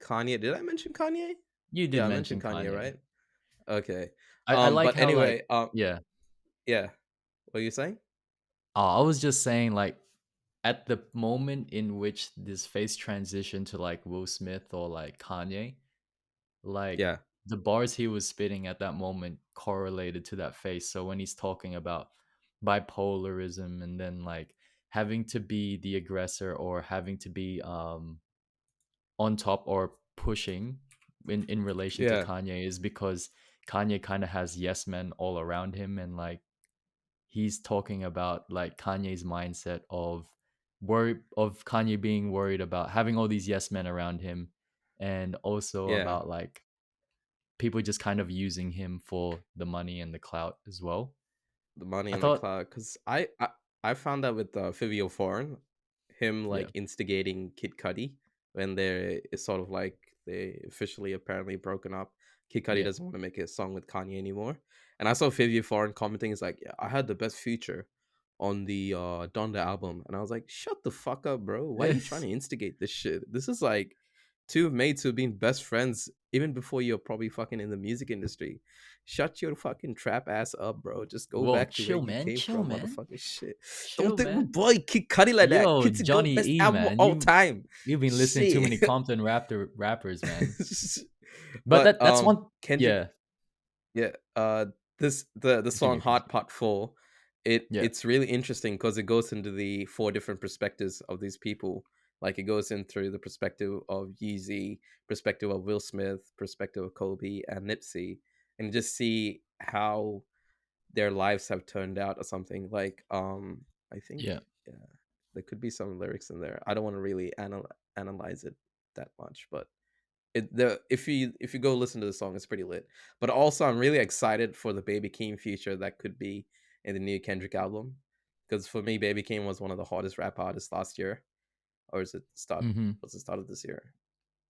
Kanye. Did I mention Kanye? You did Yeah, I mention mentioned Kanye, Kanye. right? Okay. I like But how like anyway, yeah. yeah. What are you saying? I was just saying like at the moment in which this face transitioned to like Will Smith or like Kanye, like Yeah, the bars he was spitting at that moment correlated to that face. So when he's talking about bipolarism and then like having to be the aggressor or having to be on top or pushing in relation to yeah, Kanye is because Kanye kind of has yes men all around him, and like he's talking about like Kanye's mindset of Kanye being worried about having all these yes men around him, and also yeah. about like people just kind of using him for the money and the clout as well. The money I in the thought, cloud, because I found that with Fivio Foreign, him yeah, like instigating Kid Cudi when they're it's sort of like they officially apparently broken up. Kid Cudi yeah. doesn't want to make a song with Kanye anymore, and I saw Fivio Foreign commenting, "Is like, yeah, I had the best feature on the Donda album," and I was like, "Shut the fuck up, bro! Why are you trying to instigate this shit? This is like two mates who've been best friends even before you're probably fucking in the music industry. Shut your fucking trap ass up, bro. Just go Whoa, back to where chill, you man, came chill, from, man, motherfucker. Shit. Don't chill, think my man. boy Kid Cudi like that. Yo, Kid's a go Johnny best E, album of man, all time. you've been listening too Shit. many Compton rappers, man. But But that's one. Kendrick, Yeah, yeah, this the song continue, Hot continue. Pot 4, Yeah, it's really interesting because it goes into the four different perspectives of these people. Like it goes in through the perspective of Yeezy, perspective of Will Smith, perspective of Kobe and Nipsey, and just see how their lives have turned out or something. Like I think, yeah. yeah, there could be some lyrics in there. I don't want to really analyze it that much, but if you go listen to the song, it's pretty lit. But also, I'm really excited for the Baby Keem feature that could be in the new Kendrick album, because for me, Baby Keem was one of the hottest rap artists last year, or is it start? Mm-hmm. Was it start of this year?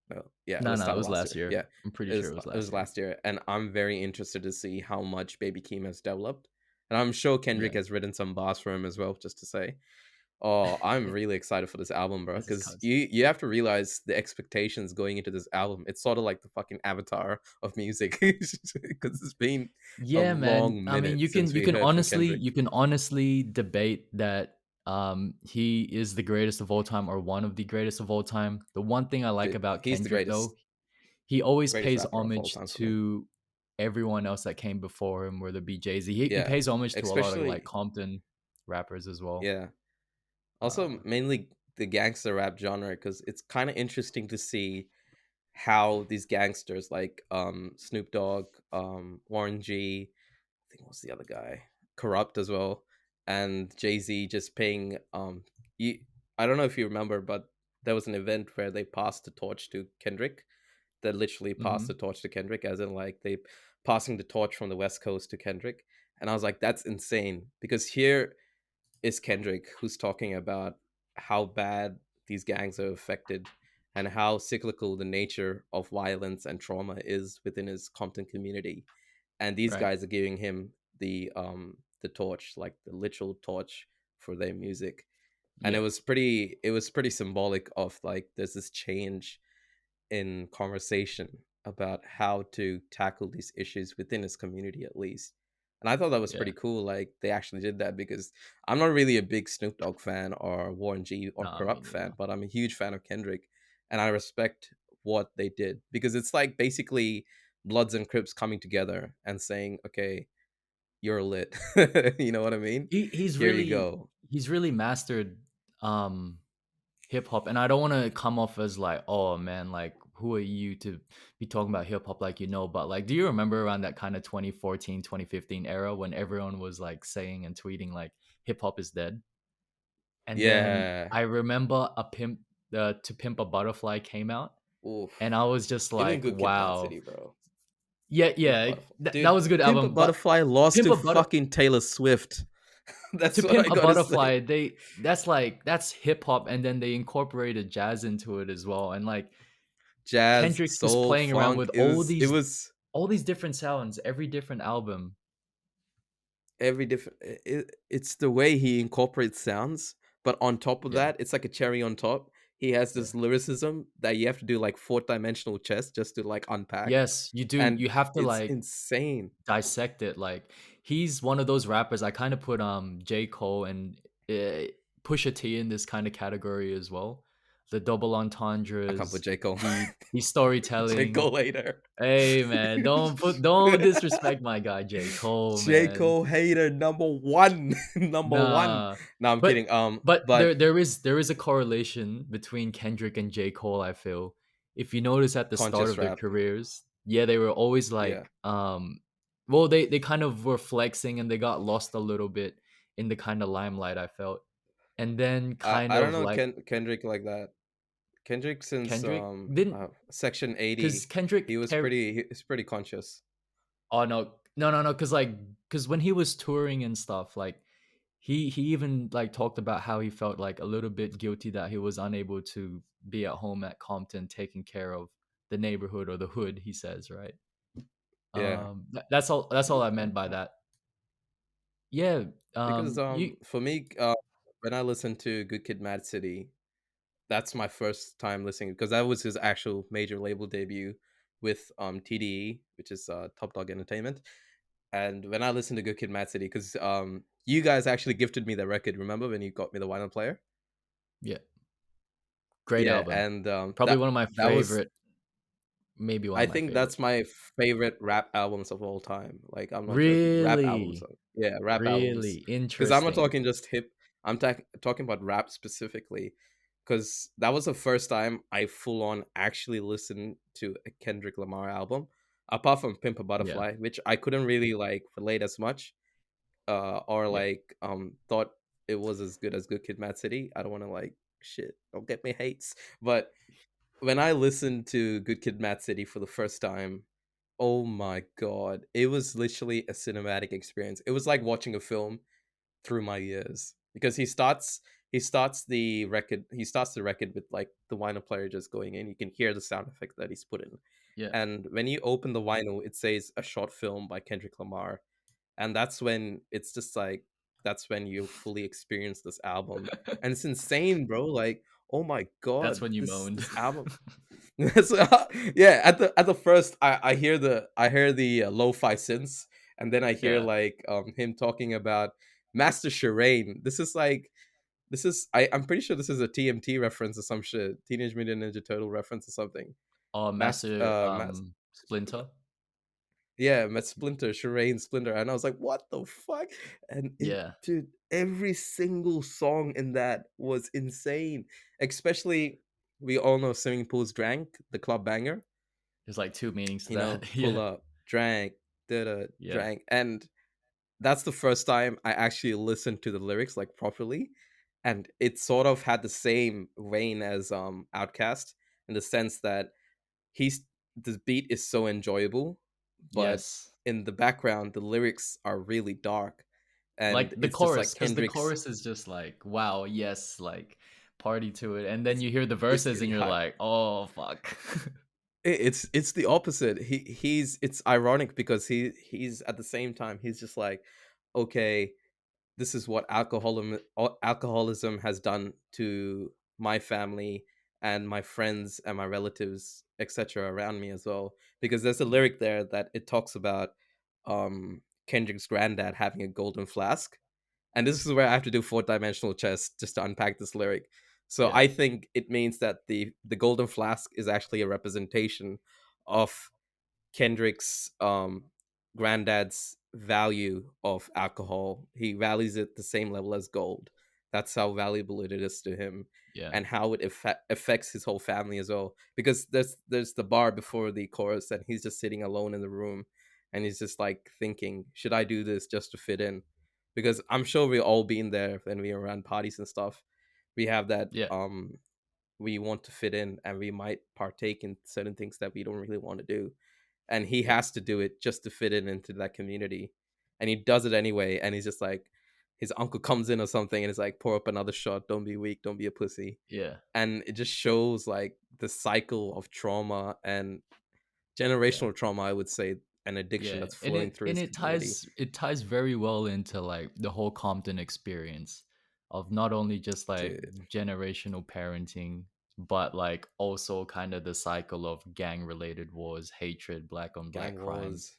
No, yeah, it No, was no, it start of was last last year. year. Yeah, I'm pretty sure it was it last was year. last year, and I'm very interested to see how much Baby Keem has developed, and I'm sure Kendrick Yeah, has written some bars for him as well, just to say. Oh, I'm really excited for this album, bro. that's his Because cousin. you have to realize the expectations going into this album. It's sort of like the fucking avatar of music, because it's been a Yeah, man. long I mean, minute since we heard from Kendrick. you can honestly debate that he is the greatest of all time or one of the greatest of all time. The one thing I like about He's the Kendrick greatest, though, he always greatest pays rapper of all homage time for me. to everyone else that came before him, whether it be Jay-Z. He Yeah, pays homage to a lot of like especially Compton rappers as well. yeah. Also, Uh mainly the gangster rap genre, because it's kind of interesting to see how these gangsters like Snoop Dogg, Warren G, I think what's the other guy? Corrupt as well, and Jay Z just paying. You, I don't know if you remember, but there was an event where they passed the torch to Kendrick. That literally passed the mhm. torch to Kendrick, as in like they passing the torch from the West Coast to Kendrick. And I was like, that's insane, because here is Kendrick who's talking about how bad these gangs are affected and how cyclical the nature of violence and trauma is within his Compton community, and these Right. guys are giving him the torch, like the literal torch for their music. And Yeah. it was pretty symbolic of like there's this change in conversation about how to tackle these issues within his community, at least. And I thought that was Yeah. pretty cool, like they actually did that, because I'm not really a big Snoop Dogg fan or Warren G or Nah, me Corrupt neither. fan, but I'm a huge fan of Kendrick, and I respect what they did, because it's like basically Bloods and Crips coming together and saying, okay, you're lit. You know what I mean? Here you go. He's really mastered um hip hop, and I don't want to come off as like, oh man, like who are you to be talking about hip hop like you know, but like do you remember around that kind of 2014, 2015 era when everyone was like saying and tweeting like hip hop is dead? And then Yeah. I remember To Pimp a Butterfly came out, and Oof. I was just Even like, good wow. capacity, bro. Yeah, Pimp a yeah, Butterfly. that Dude, was a good Pimp a album, but Butterfly lost Pimp to a Butter fucking Taylor Swift. To That's what I Pimp a gotta say. Butterfly, that's hip hop, and then they incorporated jazz into it as well, and like Jazz, Kendrick's just soul, playing around with funk. It was all these different sounds, every different album. every different. It's the way he incorporates sounds, but on top of Yeah, that, it's like a cherry on top. He has yeah. this lyricism that you have to do like fourth dimensional chess just to like unpack, Yes, you do. and You have to it's like insane. dissect it. Like he's one of those rappers. I kind of put J. Cole and Pusha T in this kind of category as well. The double I can't put entendres, J Cole. the J storytelling. Cole hater. Hey man, don't disrespect my guy J. Cole, J man. Cole hater number one, number one. Nah, No, I'm but kidding. there But there is a correlation between Kendrick and J. Cole, I feel. If you notice at the start conscious of their rap, careers, yeah, they were always yeah. like well, they kind of were flexing and they got lost a little bit in the kind of limelight, I felt. And then I kind I don't of know like Kendrick like that. Kendrick since Kendrick didn't Section because 80, Kendrick he's pretty conscious. oh no, because when he was touring and stuff, like he even like talked about how he felt like a little bit guilty that he was unable to be at home at Compton taking care of the neighborhood or the hood. He says, right? Yeah. That's all. That's all Be- I meant by that. Yeah. Because You. for me, when I listen to Good Kid, Mad City, that's my first time listening because that was his actual major label debut with TDE, which is Top Dog Entertainment. And when I listened to Good Kid, Mad City, because you guys actually gifted me the record. Remember when you got me the vinyl player? Yeah. Great Yeah, album. and Probably one of my that was, favorite. Maybe one I of my think favorite. that's my favorite rap albums of all time. Like, I'm not joking. Rap albums. Really, Yeah, rap albums. really Because I'm not interesting. talking just hip. I'm talking about rap specifically. Because that was the first time I full on actually listened to a Kendrick Lamar album, apart from Pimp a Yeah. Butterfly, which I couldn't really like relate as much, or Yeah. like thought it was as good as Good Kid, Mad City. I don't want to like shit. Don't get me hates, but when I listened to Good Kid, Mad City for the first time, oh my god, it was literally a cinematic experience. It was like watching a film through my ears because he starts the record with like the vinyl player just going in. You can hear the sound effect that he's put in, Yeah. and when you open the vinyl, it says a short film by Kendrick Lamar, and that's when it's just like that's when you fully experience this album, and it's insane, bro. Like, oh my That's god, when you this moaned. this album. So, yeah, at the first, I hear the lo-fi synths, and then I hear Yeah. like him talking about Master Shireen. I'm pretty sure this is a TMT reference or some shit, Teenage Mutant Ninja Turtle reference or something. Oh, Master Master Splinter. Yeah, met Splinter, Shireen Splinter, and I was like, what the fuck? And it, Yeah. dude, every single song in that was insane. Especially, we all know Swimming Pools Drank, the club banger. There's like two meanings to You know, that. pull Yeah. up, drank, da Yeah. drank, and that's the first time I actually listened to the lyrics like properly, and it sort of had the same vein as Outcast in the sense that he's the beat is so enjoyable, but Yes. in the background the lyrics are really dark, Like and the it's just like chorus, because the Kendrick's. chorus is just like, wow, yes, like party to it. And then you hear the It's verses and getting you're hype. like, oh fuck. It's the opposite. He's it's ironic because he's at the same time he's just like, okay, this is what alcoholism has done to my family and my friends and my relatives, etc., around me as well, because there's a Yeah. lyric there that it talks about Kendrick's granddad having a golden flask, and this is where I have to do fourth dimensional chess just to unpack this lyric. So Yeah. I think it means that the golden flask is actually a representation of Kendrick's granddad's value of alcohol. He values it the same level as gold. That's how valuable it is to him, Yeah. and how it affects his whole family as well. Because there's the bar before the chorus, and he's just sitting alone in the room, and he's just like thinking, should I do this just to fit in? Because I'm sure we've all been there when we around parties and stuff. We have that Yeah. we want to fit in, and we might partake in certain things that we don't really want to do, and he Yeah. has to do it just to fit in into that community, and he does it anyway, and he's just like, his uncle comes in or something and is like, pour up another shot, don't be weak, don't be a pussy. Yeah. And it just shows like the cycle of trauma and Yeah. generational trauma, I would say, an addiction Yeah. that's And flowing through his community. it ties very well into like the whole Compton experience of not only just like Dude, generational parenting, but like also kind of the cycle of gang related wars, hatred, black on black gang crimes. wars.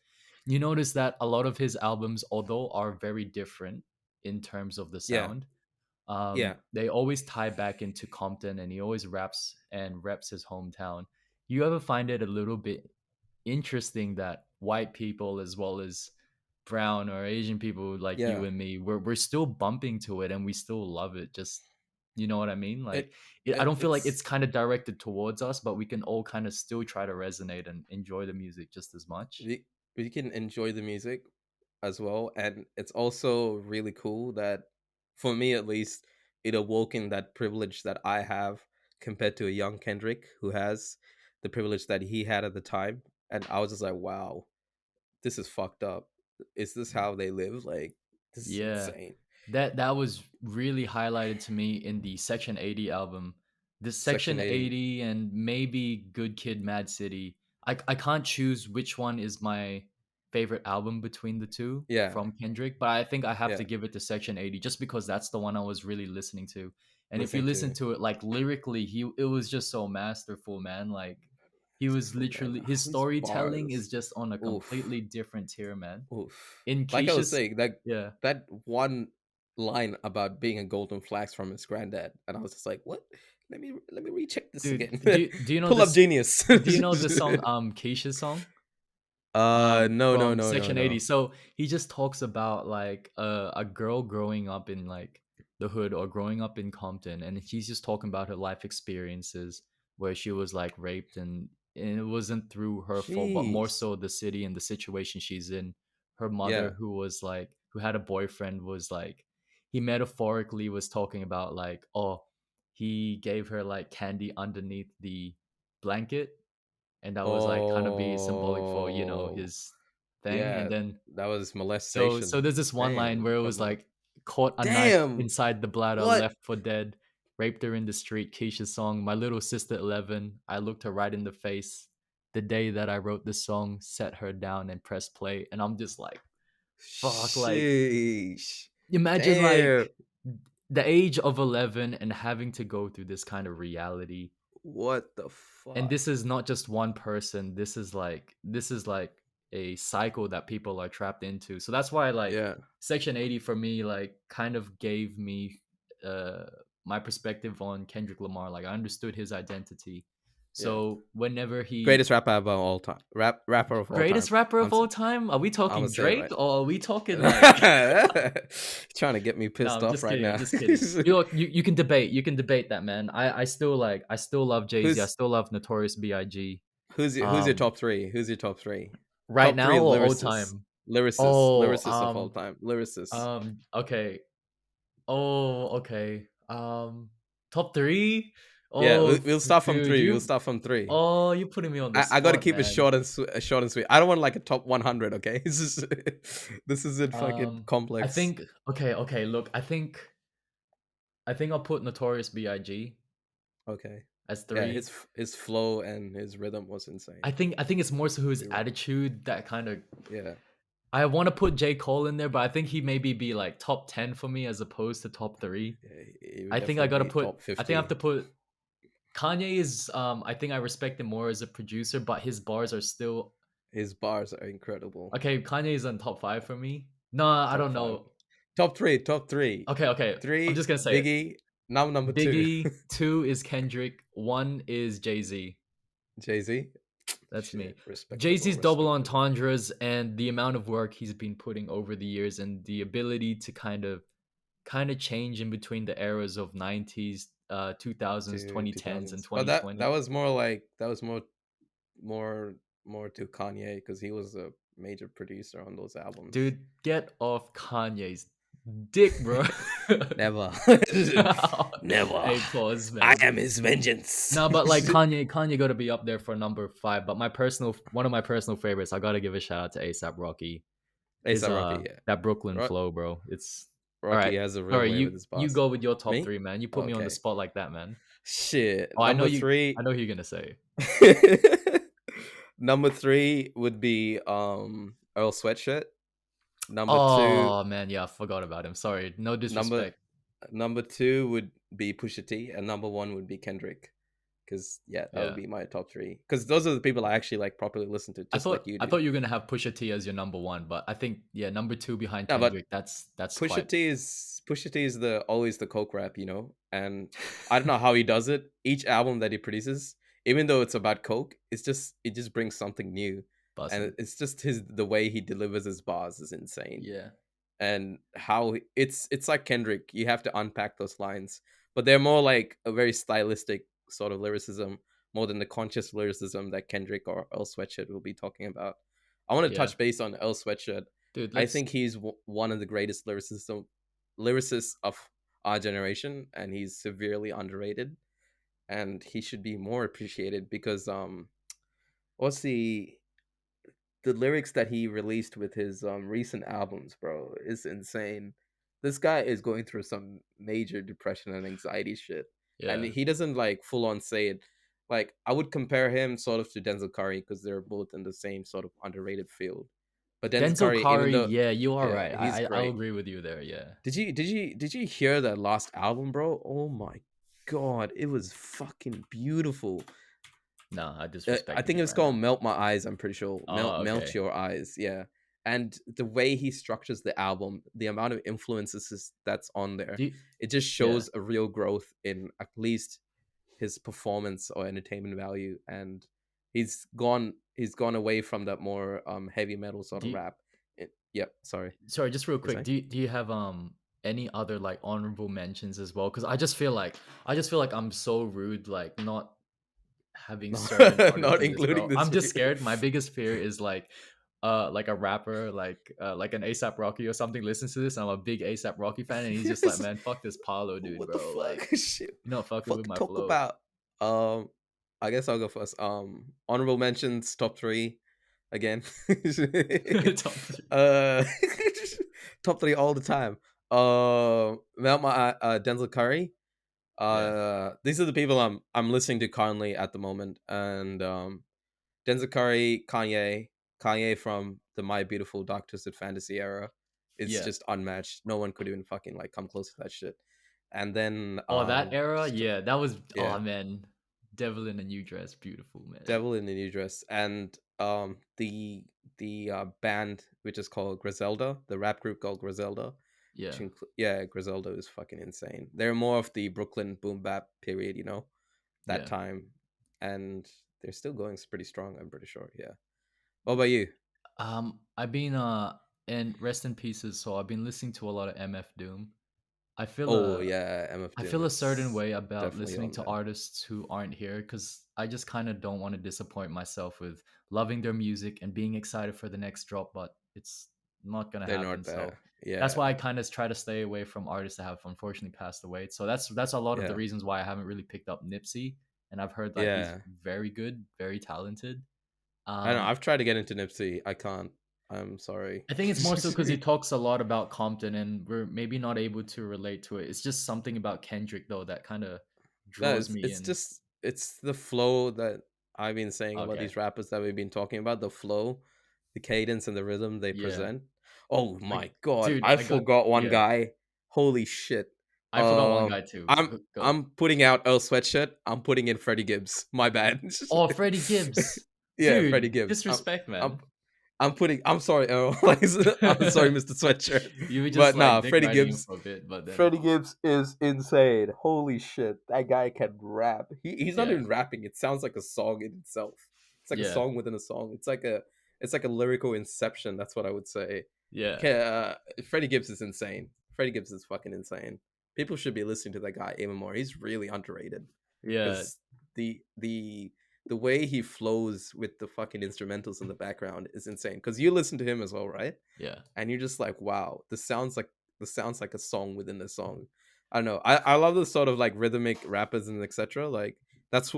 You notice that a lot of his albums, although are very different in terms of the Yeah, sound, yeah, they always tie back into Compton, and he always raps and reps his hometown. You ever find it a little bit interesting that white people as well as brown or Asian people like you yeah. and me, we're still bumping to it and we still love it. Just you know what I mean? Like it, I don't feel like it's it's kind of directed towards us, but we can all kind of still try to resonate and enjoy the music just as much. we can enjoy the music as well, and it's also really cool that, for me at least, it awoken that privilege that I have, compared to a young Kendrick who has the privilege that he had at the time. And I was just like, wow, this is fucked up. Is this how they live? Like, this is Yeah. insane. That was really highlighted to me in the Section 80 album. This Section Section 80. 80 and maybe Good Kid, Mad City. I can't choose which one is my favorite album between the two Yeah, from Kendrick, but I think I have yeah. to give it to Section 80 just because that's the one I was really listening to. And if you Listening listen to to it like lyrically, it was just so masterful, man. Like he was masterful, man. literally his His storytelling is bars. just on a Oof. completely different tier, man. Oof. In Like I was Keisha's saying, that yeah. that one line about being a golden flax from his granddad, and I was just like, what? Let me recheck this Dude, again. do you know Pull up this? genius. Do you know the song Keisha's song No, no, from no, no, Section 80? no. So he just talks about like a girl growing up in like the hood or growing up in Compton, and he's just talking about her life experiences where she was like raped, and it wasn't through her fault, but more Jeez. so the city and the situation she's in. Her mother, Yeah. who was like who had a boyfriend, was like he metaphorically was talking about like, oh, he gave her like candy underneath the blanket, and that was like kind of be symbolic for Oh, his thing. And yeah. then That was so molestation. there's this one line Damn. where it was Double. like, caught a knife Damn. inside the bladder, What? left for dead, raped her in the street. Keisha's song, my little sister 11, I looked her right in the face, the day that I wrote the song, set her down and pressed play. And I'm just like, fuck, like Sheesh. imagine Damn. like the age of 11 and having to go through this kind of reality. What the And fuck? this is not just one person, this is like a cycle that people are trapped into. So that's why like Yeah. Section 80 for me like kind of gave me uh my perspective on Kendrick Lamar. Like I understood his identity. Yeah. So whenever he Greatest rapper of all time. Rapper of all time. greatest rapper I'm of all time, are we I'm gonna talking say it Drake right. or are we talking like Trying to get me no, pissed I'm off just right kidding. I'm now. just kidding. You can debate. You can debate that, man. I still love Jay Z. I who's still love Notorious B.I.G. who's your Um, top three? Who's your top three? right Top now three or old lyricists. time? Lyricists. Oh, Lyricists of all time. Lyricists. okay. Oh, okay. Top three. Yeah, Oh, we'll start from dude, three. We'll start from three. you're putting me on the I got to spot, keep it man. short and sweet. I don't want like a top 100. Okay, this isn't fucking I complex. think okay. Look, I think I'll put Notorious B.I.G. Okay, as yeah, three. his flow and his rhythm was insane. I think it's more so his You're right. attitude that kind of. Yeah, I want to put J. Cole in there, but I think he maybe be like top 10 for me as opposed to top three. yeah, it would I think I definitely gotta be put. top I think I have 50. to put Kanye is. I think I respect him more as a producer, but his bars are still His bars are incredible. okay. Kanye is on top five for me. No, I Top don't five, know. top three, top three, Okay. I'm three. just gonna say it. Biggie, number two. Biggie, two is Kendrick, one is Jay Z. Jay Z. That's me. Shit, Jay respectable, Z's double respectable. entendres and the amount of work he's been putting over the years, and the ability to kind of change in between the eras of 90s, 2000s, To 2010s, and 2000s. But that 2020. was more like that was more more to Kanye because he was a major producer on those albums. Dude, get off Kanye's dick, bro. Never, never. Hey, pause, I man. am his vengeance. No, but like Kanye got to be up there for number five. But one of my personal favorites, I gotta give a shout out to ASAP Rocky. His ASAP Rocky, yeah. that Brooklyn Ro- flow, bro. It's all Rocky right. has a All real right, way you with his you boss. go with your top Me? three, man. You put me on the Okay. spot like that, man. Shit. Oh, I know Number you. I three. know who you're gonna say. Number three would be Earl Sweatshirt. Number two, Oh man, yeah, I forgot about him. Sorry, no number disrespect. number two would be Pusha T, and number one would be Kendrick. Because yeah, that would Yeah, be my top three. Because those are the people I actually like properly listen to, I just like thought you I do. thought you were gonna have Pusha T as your number one, but I think yeah, number two behind No, but Kendrick. That's quite. Pusha T is the always the coke rap, and I don't know how he does it. Each album that he produces, even though it's about coke, it just brings something new, and Buzzing. it's just the way he delivers his bars is insane. Yeah, And how it's like Kendrick. You have to unpack those lines, but they're more like a very stylistic sort of lyricism, more than the conscious lyricism that Kendrick or Earl Sweatshirt will be talking about. I want to yeah, touch base on Earl Sweatshirt. dude. I Let's think he's one of the greatest lyricists of our generation, and he's severely underrated. and he should be more appreciated because what's the lyrics that he released with his recent albums, bro, is insane. This guy is going through some major depression and anxiety shit, and Yeah. he doesn't like full on say it. Like I would compare him sort of to Denzel Curry because they're both in the same sort of underrated field. But Denzel Denzel Curry, even Curry, though yeah, you are yeah, right. he's I'll great. agree with you there. Yeah. Did you hear that last album, bro? Oh my god, it was fucking beautiful. No, I I disrespecting think it it's right called now. Melt My Eyes. I'm pretty sure Oh, Melt okay. Your Eyes. Yeah, and the way he structures the album, the amount of influences that's on there, Do you, it just yeah. shows a real growth in at least his performance or entertainment value. And he's gone away from that more heavy metal sort Do of you, rap. Yep. Sorry. sorry, just real You're quick. saying? Do you have any other like honorable mentions as well? Because I just feel like I'm so rude, like not having No, certain artists not in this, including bro. this I'm just video. scared. My biggest fear is like a rapper like an ASAP Rocky or something listens to this, and I'm a big ASAP Rocky fan, and he's just like, man, fuck this Paulo dude, What the bro. fuck? Like, Shit. you're not fucking with Fuck. my Talk flow. about. Um, I guess I'll go first. Honorable mentions, top three, again. Top three. uh, top three all the time. Mount my Denzel Curry. Yeah. These are the people I'm listening to currently at the moment, and Denzel Curry, Kanye from the My Beautiful Dark Twisted Fantasy era. It's Yeah. just unmatched. No one could even fucking like come close to that shit. And then Oh, that era? just Yeah, that was yeah, oh man. Devil in a New Dress, beautiful, man. Devil in the New Dress, and the band which is called Griselda, the rap group called Griselda, which Yeah. yeah, Griselda is fucking insane. They're more of the Brooklyn boom bap period, that Yeah. time, and they're still going pretty strong. I'm pretty sure. Yeah. What about you? I've been and rest in pieces, so I've been listening to a lot of MF Doom. I feel Oh a yeah, MF I Doom feel a certain is way about definitely listening on to there. artists who aren't here because I just kind of don't want to disappoint myself with loving their music and being excited for the next drop, but it's not gonna They're happen. not there. So that's Yeah, why I kind of try to stay away from artists that have unfortunately passed away. So that's a lot of the yeah, reasons why I haven't really picked up Nipsey, and I've heard that he's yeah. very good, very talented. I know. Um, I've tried to get into Nipsey. I can't. I'm sorry. I think it's more so because he talks a lot about Compton, and we're maybe not able to relate to it. It's just something about Kendrick though that kind of No, draws me it's in. just it's the flow that I've been saying about Okay. these rappers that we've been talking about. The flow, the cadence, and the rhythm they Yeah. present. Oh Like, my god, dude, I I got forgot one yeah. guy. Holy shit. I forgot one guy too. I'm Go. I'm putting out Earl Sweatshirt. I'm putting in Freddie Gibbs. My bad. Oh, Freddie Gibbs. Yeah, Freddie Dude, Gibbs. disrespect, I'm man. I'm putting. I'm sorry, Earl. I'm sorry, Mr. Sweatshirt. You were just But like nah, dick Freddie riding him Gibbs. for a bit, but then Freddie Gibbs is insane. Holy shit, that guy can rap. He's not yeah. even rapping. It sounds like a song in itself. It's like a Yeah. song within a song. It's like a lyrical inception. That's what I would say. Yeah. Freddie Gibbs is insane. Freddie Gibbs is fucking insane. People should be listening to that guy even more. He's really underrated Yeah. because the way he flows with the fucking instrumentals in the background is insane. Because you listen to him as well, right? Yeah. And you're just like, wow, this sounds like a song within a song. I don't know. I love the sort of like rhythmic rappers and etc. Like that's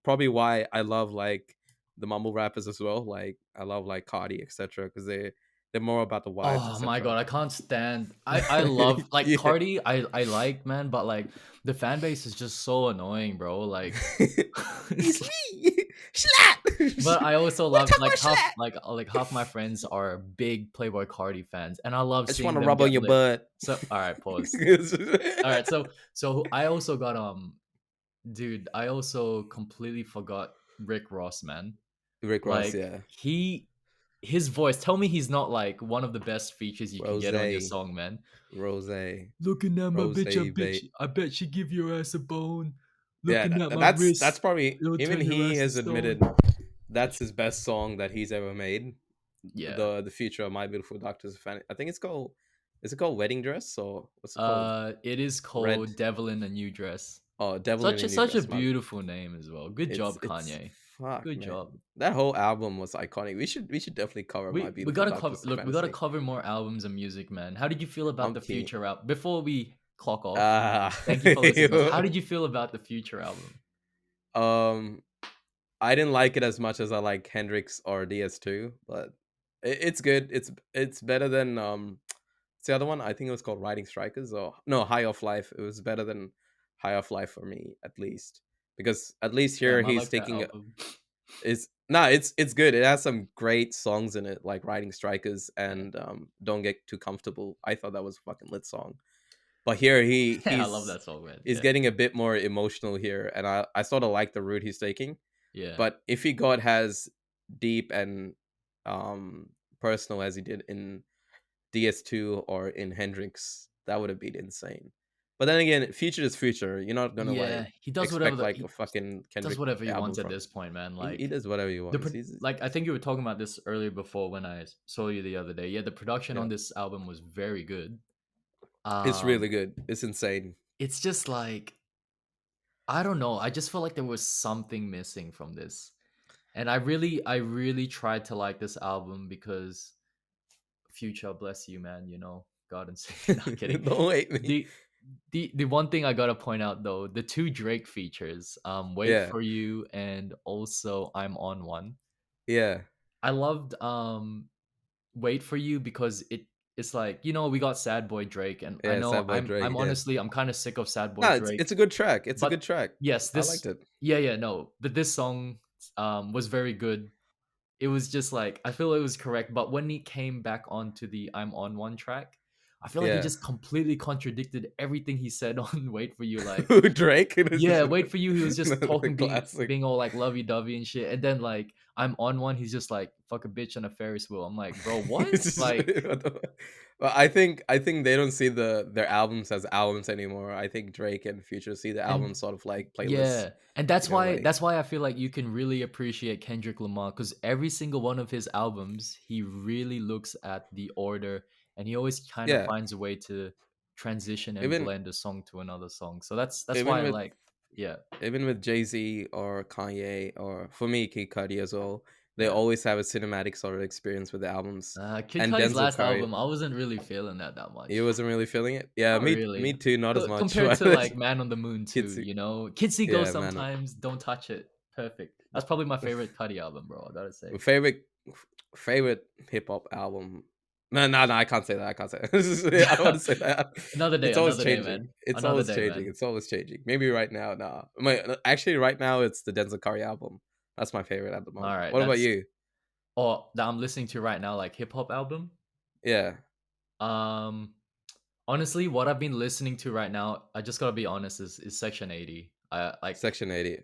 probably why I love like the mumble rappers as well. Like I love like Cardi etc. Because they're more about the vibes Oh my etc. god, I can't stand. I love like Yeah. Cardi. I like, man, but like the fan base is just so annoying, bro. Like it's It's me, Schlatt. but I also What love talk like about half Schlatt? like half my friends are big Playboy Cardi fans, and I love I just want seeing to them rub on get your lit. butt. So all right, pause. All right, so I also got dude, I also completely forgot Rick Ross, man. Rick Ross, Like yeah. his voice. Tell me he's not like one of the best features you can Rose, get on your song, man. Rose, Looking at my Rose, bitch, babe. I bet she give your ass a bone. Yeah, Looking at my that's wrist, probably, it'll even turn your he ass to has admitted stone. that's his best song that he's ever made. Yeah. The feature of My Beautiful Doctor's Fan. I think it's called. Is it called Wedding Dress or what's it called? It is Red. called Devil in a New Dress. Oh, Devil in a New Such a Dress. My beautiful name as well. Good it's job, it's Kanye. fuck Good man. job. That whole album was iconic. We should definitely cover My We Beautiful gotta cover. Doctor's Look, we gotta Fantasy. cover more albums and music, man. How did you feel about I'm the keen. Future album? Before we clock off, Ah, thank you for listening. But how did you feel about the Future album? Um, I didn't like it as much as I like Hendrix or DS2, but it's good. It's better than what's the other one? I think it was called Riding Strikers or no, High Off Life. It was better than High Off Life for me at least because at least here Damn, I he's like that taking album. it's no, it's good. It has some great songs in it, like Riding Strikers Yeah. and Don't Get Too Comfortable. I thought that was a fucking lit song. But here I love that song, man. he's Yeah. getting a bit more emotional here, and I sort of like the route he's taking. Yeah. But if he got as deep and um personal as he did in DS2 or in Hendrix, that would have been insane. But then again, future is future. You're not gonna Yeah, like he does whatever expect like a he fucking does Kendrick whatever he album wants at from. this point, man. He Like does whatever he wants. He's like I think you were talking about this earlier before when I saw you the other day. Yeah, the production yeah, on this album was very good. it's really Um, good. It's insane. it's just like I don't know. I just felt like there was something missing from this. And I really tried to like this album because Future, bless you, man. You know, God and Savior. Not kidding. Don't hate me. The the one thing I gotta point out though, the two Drake features, "Wait Yeah, for You" and also "I'm on One." yeah, I loved "Wait for You" because it's like we got Sad Boy Drake, and I yeah. know Sad Boy I'm Drake. Yeah. honestly I'm kind of sick of Sad Boy No, Drake, it's a good track. It's a good but track. yes, I liked this it. yeah no, but this song was very good. It was just like I feel it was correct, but when he came back onto the "I'm on One" track, I feel like he Yeah. just completely contradicted everything he said on "Wait for You." Like, Drake. yeah, "Wait for You," he was just The talking, classic. being all like lovey dovey and shit, and then like "I'm on One," he's just like "fuck a bitch on a Ferris wheel." I'm like, bro, what? Like, Well, I think they don't see their albums as albums anymore. I think Drake and Future see the and albums sort of like playlists. yeah, and You know, like that's why I feel like you can really appreciate Kendrick Lamar because every single one of his albums, he really looks at the order and he always kind of yeah, finds a way to transition and even blend a song to another song. So that's even why I with like, yeah, Jay-Z or Kanye or for me Kid Cudi as well, they yeah. always have a cinematic sort of experience with the albums. Kid And Cudi's Denzel last Curry, album, I wasn't really feeling that he much. wasn't really feeling it. Yeah, Not me really. too, not as much. Compared to like Man on the Moon Kids, too, you know, Kids Go yeah, man. sometimes, Don't Touch It, perfect. That's probably my favorite Cudi album, bro. I gotta say. Favorite hip hop album. No, no, no, I can't say that. I can't say that. I don't want to say that. It's always Another day, changing. man. It's Another always day, changing. man. It's always changing. Maybe right now, nah. Actually, right now it's the Denzel Curry album. That's my favorite at the All moment. right, What about that's you? that I'm listening to right now, like hip hop album. Yeah, Um, honestly, what I've been listening to right now, I just gotta be honest, is Section 80. I like, Section 80.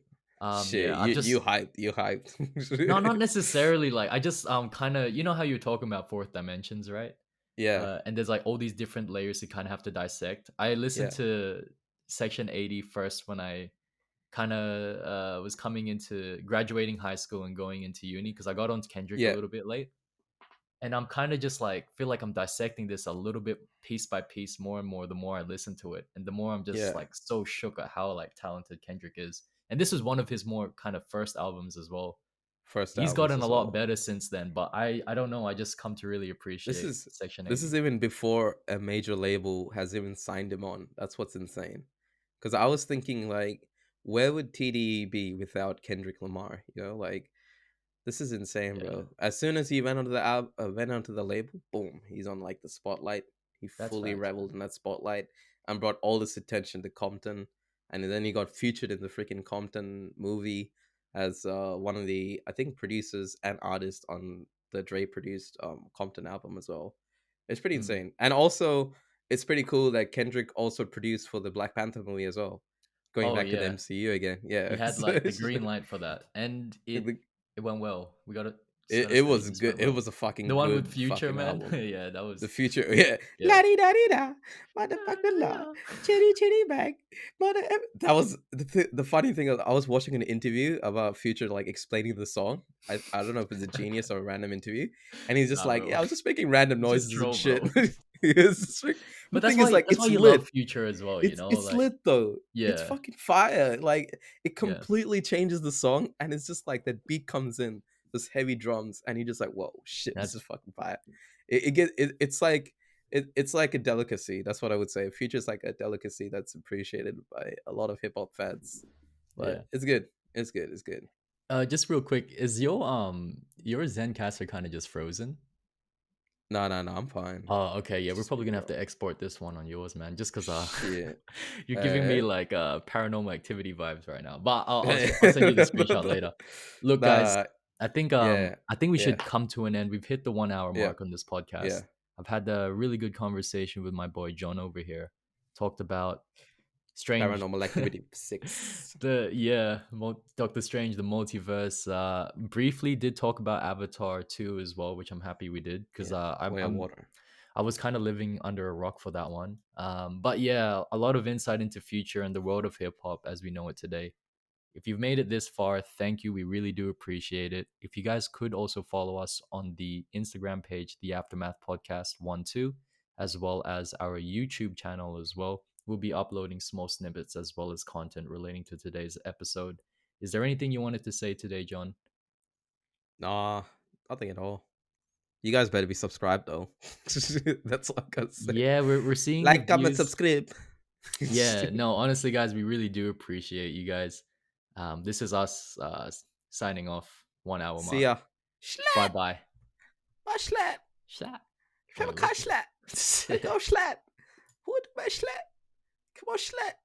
Shit, yeah, I've you just hyped. You no, not hyped. necessarily. Like, I just kind of, you know how you're talking about fourth dimensions, right? Yeah, And there's like all these different layers you kind of have to dissect. I listened yeah, to Section 80 first when I kind of was coming into graduating high school and going into uni because I got onto Kendrick a yeah, little bit late. And I'm kind of just like feel like I'm dissecting this a little bit piece by piece more and more the more I listen to it and the more I'm just yeah. like so shook at how like talented Kendrick is. And this was one of his more kind of first albums as well. First He's albums gotten a as lot well. better since then, but I don't know, I just come to really This appreciate is Section this is 80. even before a major label has even signed him on. That's what's insane. Because I was thinking like, where would TDE be without Kendrick Lamar? You know, like this is insane, Yeah, bro. As soon as he went onto the label, boom, he's on like the spotlight. He that's fully facts, reveled man. in that spotlight and brought all this attention to Compton, and then he got featured in the freaking Compton movie as one of the I think producers and artists on the Dre produced Compton album as well. It's pretty Mm. insane, and also it's pretty cool that Kendrick also produced for the Black Panther movie as well. Going Oh back to the yeah, MCU again, he yeah. had So like the it's just green light for that, and like, it went well. We it, gotta it say it was just good. went It well. was a The fucking one with good Future, fucking man. album. Yeah, that The was future, yeah, yeah. la di da di da, motherfucker la, chitty chitty bag, mother. That was the funny thing. I was watching an interview about Future, like explaining the song. I don't know if it's a genius or a random interview, and he's just Nah, like, bro. yeah, I was just making random It's just noises and troll, shit. bro. The But thing is, like, that's why it's you love lit. Future as well, you know? It's Like, lit though. It's yeah, fucking fire. Like it yeah. completely changes the song, and it's just like that beat comes in, those heavy drums, and you're just like, whoa, shit, this That's is fucking fire. It's like a delicacy. That's what I would say. Future's like a delicacy that's appreciated by a lot of hip hop fans. yeah. But it's good. It's good. It's good. Just real quick, is your Zencaster kind of just frozen? No, no, no. I'm fine. Oh, okay. Yeah, we're Just probably me, gonna have bro. to export this one on yours, man. Just cause Shit. you're giving me Eh? like paranormal activity vibes right now. But I'll send you the screenshot later. Look, guys, Nah. Yeah. I think we Yeah. should come to an end. We've hit the 1 hour Yeah. mark on this Yeah. podcast. I've had a really good conversation with my boy John over here. Talked about strange Paranormal Activity 6. the yeah Doctor Strange, the multiverse. Briefly did talk about Avatar 2 as well, which I'm happy we did because Yeah. Way of Water. I was kind of living under a rock for that one. But yeah, a lot of insight into future and the world of hip hop as we know it today. If you've made it this far, thank you. We really do appreciate it. If you guys could also follow us on the Instagram page, the Aftermath Podcast 1 2, as well as our YouTube channel as well. We'll be uploading small snippets as well as content relating to today's episode. Is there anything you wanted to say today, John? Nah, nothing at all. You guys better be subscribed though. That's all I gotta say. Yeah, we're seeing the Like, comment, views. subscribe. Yeah, no, honestly, guys, we really do appreciate you guys. This is us signing off 1 hour See mark. ya. Bye Slat. bye. Vad slat? Slat. Kan man slat? Kan man slat? Hur är det med slat? Kan man slat?